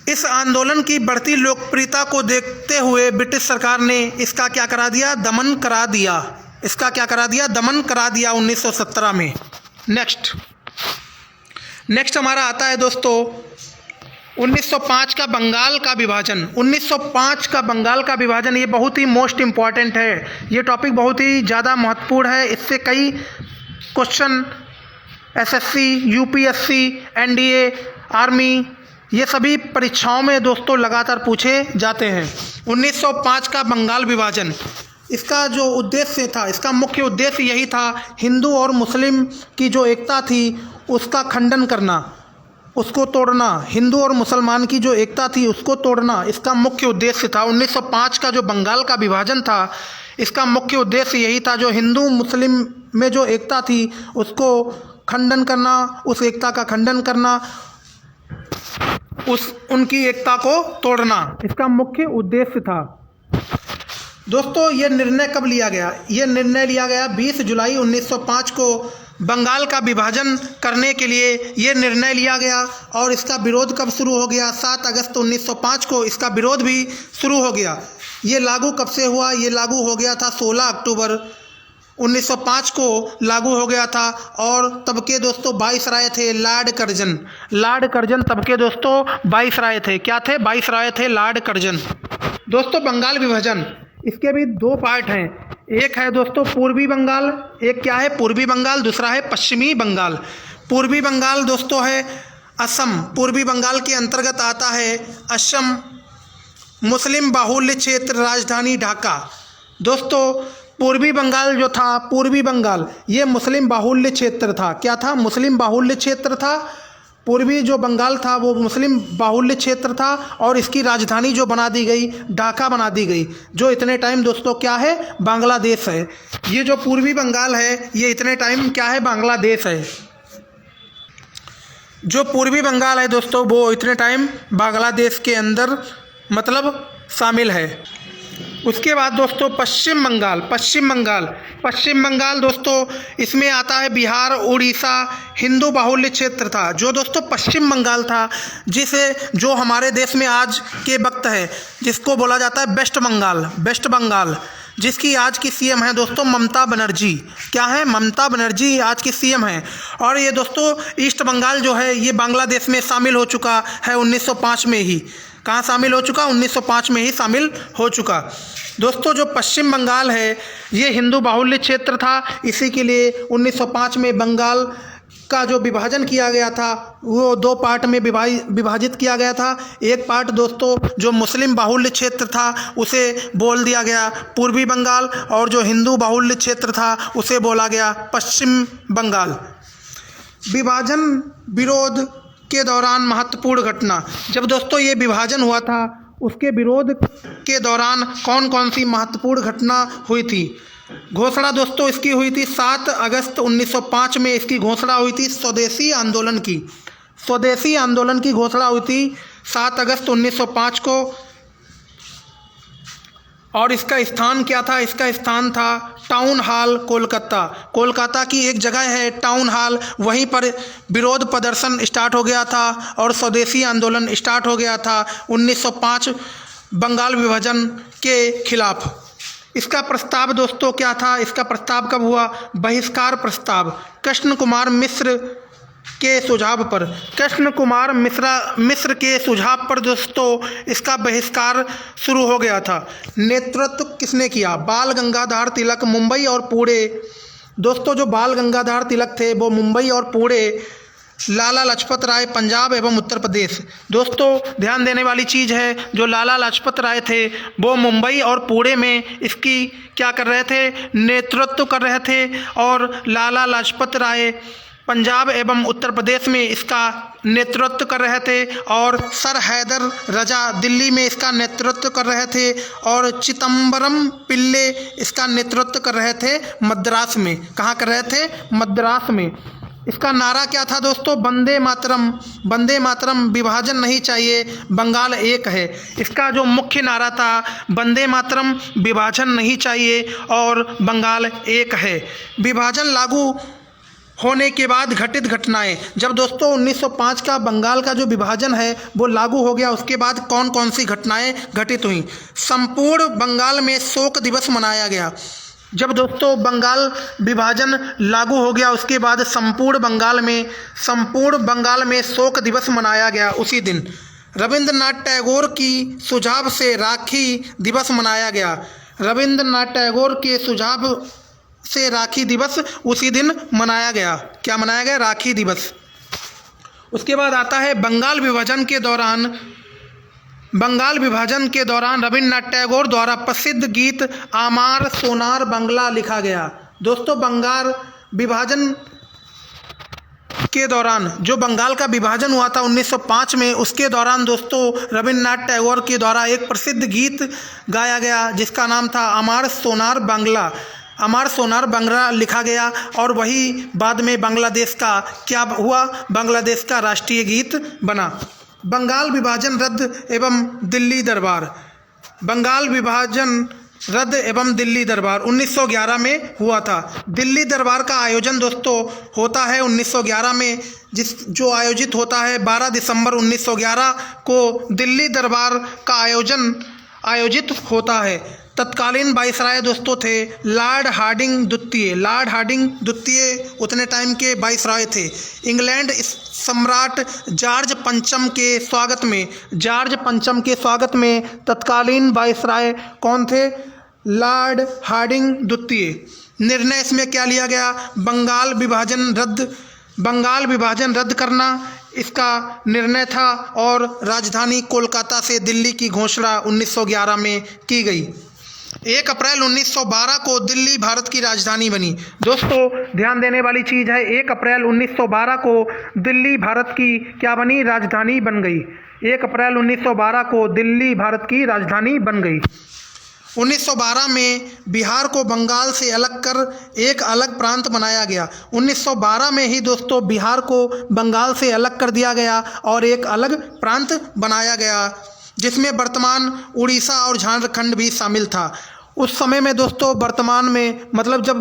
इस आंदोलन की बढ़ती लोकप्रियता को देखते हुए ब्रिटिश सरकार ने इसका क्या करा दिया? दमन करा दिया। इसका क्या करा दिया? दमन करा दिया 1917 में। नेक्स्ट हमारा आता है दोस्तों 1905 का बंगाल का विभाजन। 1905 का बंगाल का विभाजन, ये बहुत ही मोस्ट इम्पॉर्टेंट है। ये टॉपिक बहुत ही ज़्यादा महत्वपूर्ण है। इससे कई question SSC, UPSC, NDA, army, ये सभी परीक्षाओं में दोस्तों लगातार पूछे जाते हैं। 1905 का बंगाल विभाजन, इसका जो उद्देश्य था, इसका मुख्य उद्देश्य यही था हिंदू और मुस्लिम की जो एकता थी उसका खंडन करना, उसको तोड़ना। हिंदू और मुसलमान की जो एकता थी उसको तोड़ना इसका मुख्य उद्देश्य था। 1905 का जो बंगाल का विभाजन था, इसका मुख्य उद्देश्य यही था, जो हिंदू मुस्लिम में जो एकता थी उसको खंडन करना, उस एकता का खंडन करना, उनकी एकता को तोड़ना, इसका मुख्य उद्देश्य था। दोस्तों, ये निर्णय कब लिया गया? ये निर्णय लिया गया 20 जुलाई 1905 को। बंगाल का विभाजन करने के लिए ये निर्णय लिया गया और इसका विरोध कब शुरू हो गया? 7 अगस्त 1905 को इसका विरोध भी शुरू हो गया। ये लागू कब से हुआ? ये लागू हो गया था 16 अक्टूबर 1905 को लागू हो गया था। और तब के दोस्तों वाइसराय थे लॉर्ड कर्जन। लॉर्ड कर्जन तब के दोस्तों वाइसराय थे। क्या थे? वाइसराय थे लॉर्ड कर्जन। दोस्तों, बंगाल विभाजन, इसके भी 2 पार्ट हैं। एक है दोस्तों पूर्वी बंगाल, एक क्या है? पूर्वी बंगाल, दूसरा है पश्चिमी बंगाल। पूर्वी बंगाल दोस्तों है असम। पूर्वी बंगाल के अंतर्गत आता है असम, मुस्लिम बाहुल्य क्षेत्र, राजधानी ढाका। दोस्तों, पूर्वी बंगाल जो था, पूर्वी बंगाल ये मुस्लिम बाहुल्य क्षेत्र था। क्या था? मुस्लिम बाहुल्य क्षेत्र था। पूर्वी जो बंगाल था वो मुस्लिम बाहुल्य क्षेत्र था और इसकी राजधानी जो बना दी गई ढाका बना दी गई, जो इतने टाइम दोस्तों क्या है? बांग्लादेश है। ये जो पूर्वी बंगाल है ये इतने टाइम क्या है? बांग्लादेश है। जो पूर्वी बंगाल है दोस्तों वो इतने टाइम बांग्लादेश के अंदर मतलब शामिल है। उसके बाद दोस्तों पश्चिम बंगाल। पश्चिम बंगाल दोस्तों इसमें आता है बिहार, उड़ीसा, हिंदू बाहुल्य क्षेत्र था। जो दोस्तों पश्चिम बंगाल था, जो हमारे देश में आज के वक्त है, जिसको बोला जाता है वेस्ट बंगाल, जिसकी आज की सीएम है दोस्तों ममता बनर्जी। क्या है? ममता बनर्जी आज की सीएम है। और ये दोस्तों ईस्ट बंगाल जो है ये बांग्लादेश में शामिल हो चुका है 1905 में ही। कहाँ शामिल हो चुका? 1905 में ही शामिल हो चुका। दोस्तों, जो पश्चिम बंगाल है ये हिंदू बाहुल्य क्षेत्र था, इसी के लिए 1905 में बंगाल का जो विभाजन किया गया था वो 2 पार्ट में विभाजित किया गया था। एक पार्ट दोस्तों जो मुस्लिम बाहुल्य क्षेत्र था उसे बोल दिया गया पूर्वी बंगाल, और जो हिंदू बाहुल्य क्षेत्र था उसे बोला गया पश्चिम बंगाल। विभाजन विरोध के दौरान महत्वपूर्ण घटना, जब दोस्तों ये विभाजन हुआ था उसके विरोध के दौरान कौन कौन सी महत्वपूर्ण घटना हुई थी? घोषणा दोस्तों इसकी हुई थी 7 अगस्त 1905 में इसकी घोषणा हुई थी स्वदेशी आंदोलन की। स्वदेशी आंदोलन की घोषणा हुई थी 7 अगस्त 1905 को। और इसका स्थान क्या था? इसका स्थान था टाउन हॉल कोलकाता की एक जगह है टाउन हॉल, वहीं पर विरोध प्रदर्शन स्टार्ट हो गया था और स्वदेशी आंदोलन स्टार्ट हो गया था 1905 बंगाल विभाजन के खिलाफ। इसका प्रस्ताव दोस्तों क्या था? इसका प्रस्ताव कब हुआ? बहिष्कार प्रस्ताव कृष्ण कुमार मिश्र के सुझाव पर। कृष्ण कुमार मिश्र के सुझाव पर दोस्तों इसका बहिष्कार शुरू हो गया था। नेतृत्व किसने किया? बाल गंगाधर तिलक। मुंबई और पुणे, दोस्तों जो बाल गंगाधर तिलक थे वो मुंबई और पुणे लाला लाजपत राय पंजाब एवं उत्तर प्रदेश। दोस्तों ध्यान देने वाली चीज़ है, जो लाला लाजपत राय थे वो मुंबई और पुणे में इसकी क्या कर रहे थे, नेतृत्व कर रहे थे, और लाला लाजपत राय पंजाब एवं उत्तर प्रदेश में इसका नेतृत्व कर रहे थे, और सर हैदर रजा दिल्ली में इसका नेतृत्व कर रहे थे, और चिदम्बरम पिल्ले इसका नेतृत्व कर रहे थे मद्रास में। कहाँ कर रहे थे, मद्रास में। इसका नारा क्या था दोस्तों, वंदे मातरम, वंदे मातरम, विभाजन नहीं चाहिए, बंगाल एक है। इसका जो मुख्य नारा था, वंदे मातरम, विभाजन नहीं चाहिए और बंगाल एक है। विभाजन लागू होने के बाद घटित घटनाएं, जब दोस्तों 1905 का बंगाल का जो विभाजन है वो लागू हो गया, उसके बाद कौन कौन सी घटनाएं घटित हुई। संपूर्ण बंगाल में शोक दिवस मनाया गया। जब दोस्तों बंगाल विभाजन लागू हो गया उसके बाद संपूर्ण बंगाल में शोक दिवस मनाया गया। उसी दिन रविंद्रनाथ टैगोर की सुझाव से राखी दिवस मनाया गया। रविंद्रनाथ टैगोर के सुझाव से राखी दिवस उसी दिन मनाया गया। क्या मनाया गया, राखी दिवस। उसके बाद आता है बंगाल विभाजन के दौरान रविंद्रनाथ टैगोर द्वारा प्रसिद्ध गीत आमार सोनार बांग्ला लिखा गया। दोस्तों बंगाल विभाजन के दौरान, जो बंगाल का विभाजन हुआ था 1905 में, उसके दौरान दोस्तों रविंद्रनाथ टैगोर के द्वारा एक प्रसिद्ध गीत गाया गया जिसका नाम था आमार सोनार बांग्ला। अमर सोनार बांग्ला लिखा गया, और वही बाद में बांग्लादेश का क्या हुआ, बांग्लादेश का राष्ट्रीय गीत बना। बंगाल विभाजन रद्द एवं दिल्ली दरबार। बंगाल विभाजन रद्द एवं दिल्ली दरबार 1911 में हुआ था। दिल्ली दरबार का आयोजन दोस्तों होता है 1911 में, जो आयोजित होता है 12 दिसंबर 1911 को दिल्ली दरबार का आयोजित होता है। तत्कालीन वाइसराय दोस्तों थे लॉर्ड हार्डिंग द्वितीय। लॉर्ड हार्डिंग द्वितीय उतने टाइम के वाइसराय थे। इंग्लैंड सम्राट जॉर्ज पंचम के स्वागत में तत्कालीन वाइसराय कौन थे, लॉर्ड हार्डिंग द्वितीय। निर्णय इसमें क्या लिया गया, बंगाल विभाजन रद्द करना इसका निर्णय था, और राजधानी कोलकाता से दिल्ली की घोषणा 1911 में की गई। 1 अप्रैल 1912 को दिल्ली भारत की राजधानी बनी। दोस्तों ध्यान देने वाली चीज़ है, 1 अप्रैल 1912 को दिल्ली भारत की क्या बनी, राजधानी बन गई। 1 अप्रैल 1912 को दिल्ली भारत की राजधानी बन गई। 1912 में बिहार को बंगाल से अलग कर एक अलग प्रांत बनाया गया। 1912 में ही दोस्तों बिहार को बंगाल से अलग कर दिया गया और एक अलग प्रांत बनाया गया, जिसमें वर्तमान उड़ीसा और झारखंड भी शामिल था। उस समय में दोस्तों वर्तमान में मतलब जब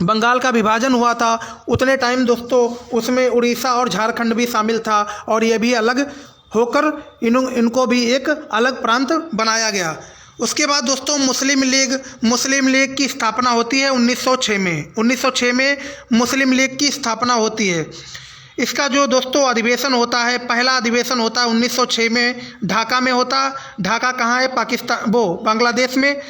बंगाल का विभाजन हुआ था उतने टाइम दोस्तों उसमें उड़ीसा और झारखंड भी शामिल था, और ये भी अलग होकर इनको भी एक अलग प्रांत बनाया गया। उसके बाद दोस्तों मुस्लिम लीग की स्थापना होती है 1906 में। 1906 में मुस्लिम लीग की स्थापना होती है। इसका जो दोस्तों अधिवेशन होता है, पहला अधिवेशन होता है 1906 में ढाका में होता। ढाका कहाँ है, पाकिस्तान, बांग्लादेश में।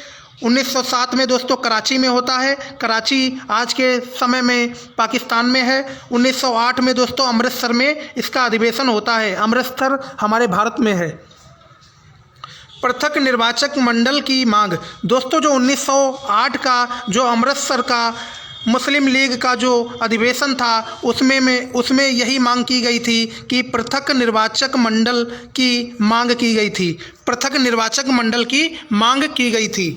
1907 में दोस्तों कराची में होता है। कराची आज के समय में पाकिस्तान में है। 1908 में दोस्तों अमृतसर में इसका अधिवेशन होता है। अमृतसर हमारे भारत में है। पृथक निर्वाचक मंडल की मांग। दोस्तों जो 1908 का जो अमृतसर का मुस्लिम लीग का जो अधिवेशन था उसमें यही मांग की गई थी कि पृथक निर्वाचक मंडल की मांग की गई थी। पृथक निर्वाचक मंडल की मांग की गई थी।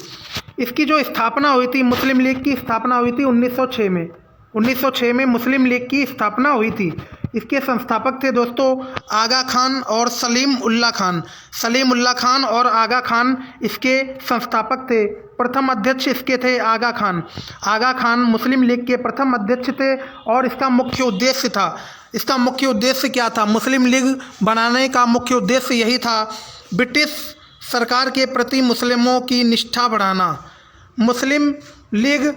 इसकी जो स्थापना हुई थी, मुस्लिम लीग की स्थापना हुई थी 1906 में। 1906 में मुस्लिम लीग की स्थापना हुई थी। इसके संस्थापक थे दोस्तों आगा खान और सलीम उल्ला खान। सलीम उल्ला खान और आगा खान इसके संस्थापक थे। प्रथम अध्यक्ष इसके थे आगा खान। आगा खान मुस्लिम लीग के प्रथम अध्यक्ष थे, और इसका मुख्य उद्देश्य क्या था, मुस्लिम लीग बनाने का मुख्य उद्देश्य यही था, ब्रिटिश सरकार के प्रति मुस्लिमों की निष्ठा बढ़ाना। मुस्लिम लीग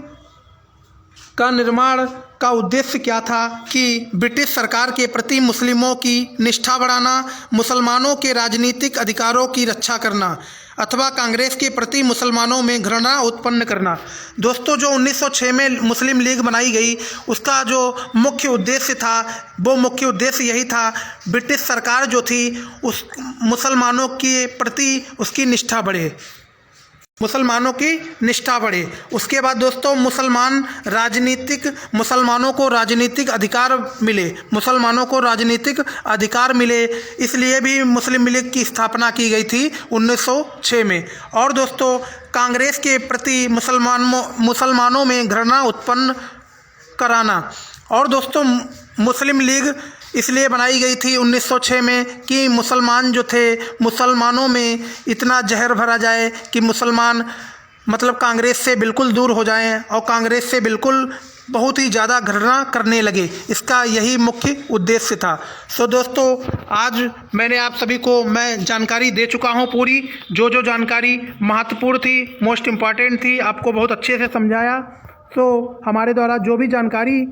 का निर्माण का उद्देश्य क्या था कि ब्रिटिश सरकार के प्रति मुस्लिमों की निष्ठा बढ़ाना, मुसलमानों के राजनीतिक अधिकारों की रक्षा करना। अथवा कांग्रेस के प्रति मुसलमानों में घृणा उत्पन्न करना। दोस्तों, जो 1906 में मुस्लिम लीग बनाई गई, उसका जो मुख्य उद्देश्य था, वो मुख्य उद्देश्य यही था, ब्रिटिश सरकार जो थी उस मुसलमानों के प्रति उसकी निष्ठा बढ़े, मुसलमानों की निष्ठा बढ़े। उसके बाद दोस्तों, मुसलमानों को राजनीतिक अधिकार मिले, मुसलमानों को राजनीतिक अधिकार मिले, इसलिए भी मुस्लिम लीग की स्थापना की गई थी 1906 में। और दोस्तों, कांग्रेस के प्रति मुसलमानों में घृणा उत्पन्न कराना। और दोस्तों, मुस्लिम लीग इसलिए बनाई गई थी 1906 में कि मुसलमान जो थे, मुसलमानों में इतना जहर भरा जाए कि मुसलमान मतलब कांग्रेस से बिल्कुल दूर हो जाएं और कांग्रेस से बिल्कुल बहुत ही ज़्यादा घृणा करने लगे। इसका यही मुख्य उद्देश्य था। सो दोस्तों, आज मैंने आप सभी को मैं जानकारी दे चुका हूं पूरी, जो जानकारी महत्वपूर्ण थी, मोस्ट इम्पॉर्टेंट थी, आपको बहुत अच्छे से समझाया। सो हमारे द्वारा जो भी जानकारी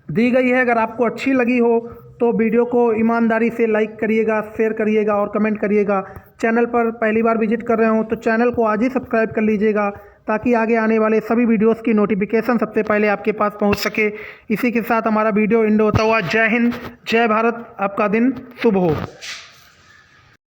दी गई है, अगर आपको अच्छी लगी हो तो वीडियो को ईमानदारी से लाइक करिएगा, शेयर करिएगा और कमेंट करिएगा। चैनल पर पहली बार विजिट कर रहे हो तो चैनल को आज ही सब्सक्राइब कर लीजिएगा, ताकि आगे आने वाले सभी वीडियोस की नोटिफिकेशन सबसे पहले आपके पास पहुंच सके। इसी के साथ हमारा वीडियो एंड होता हुआ। जय हिंद, जय भारत, आपका दिन शुभ हो।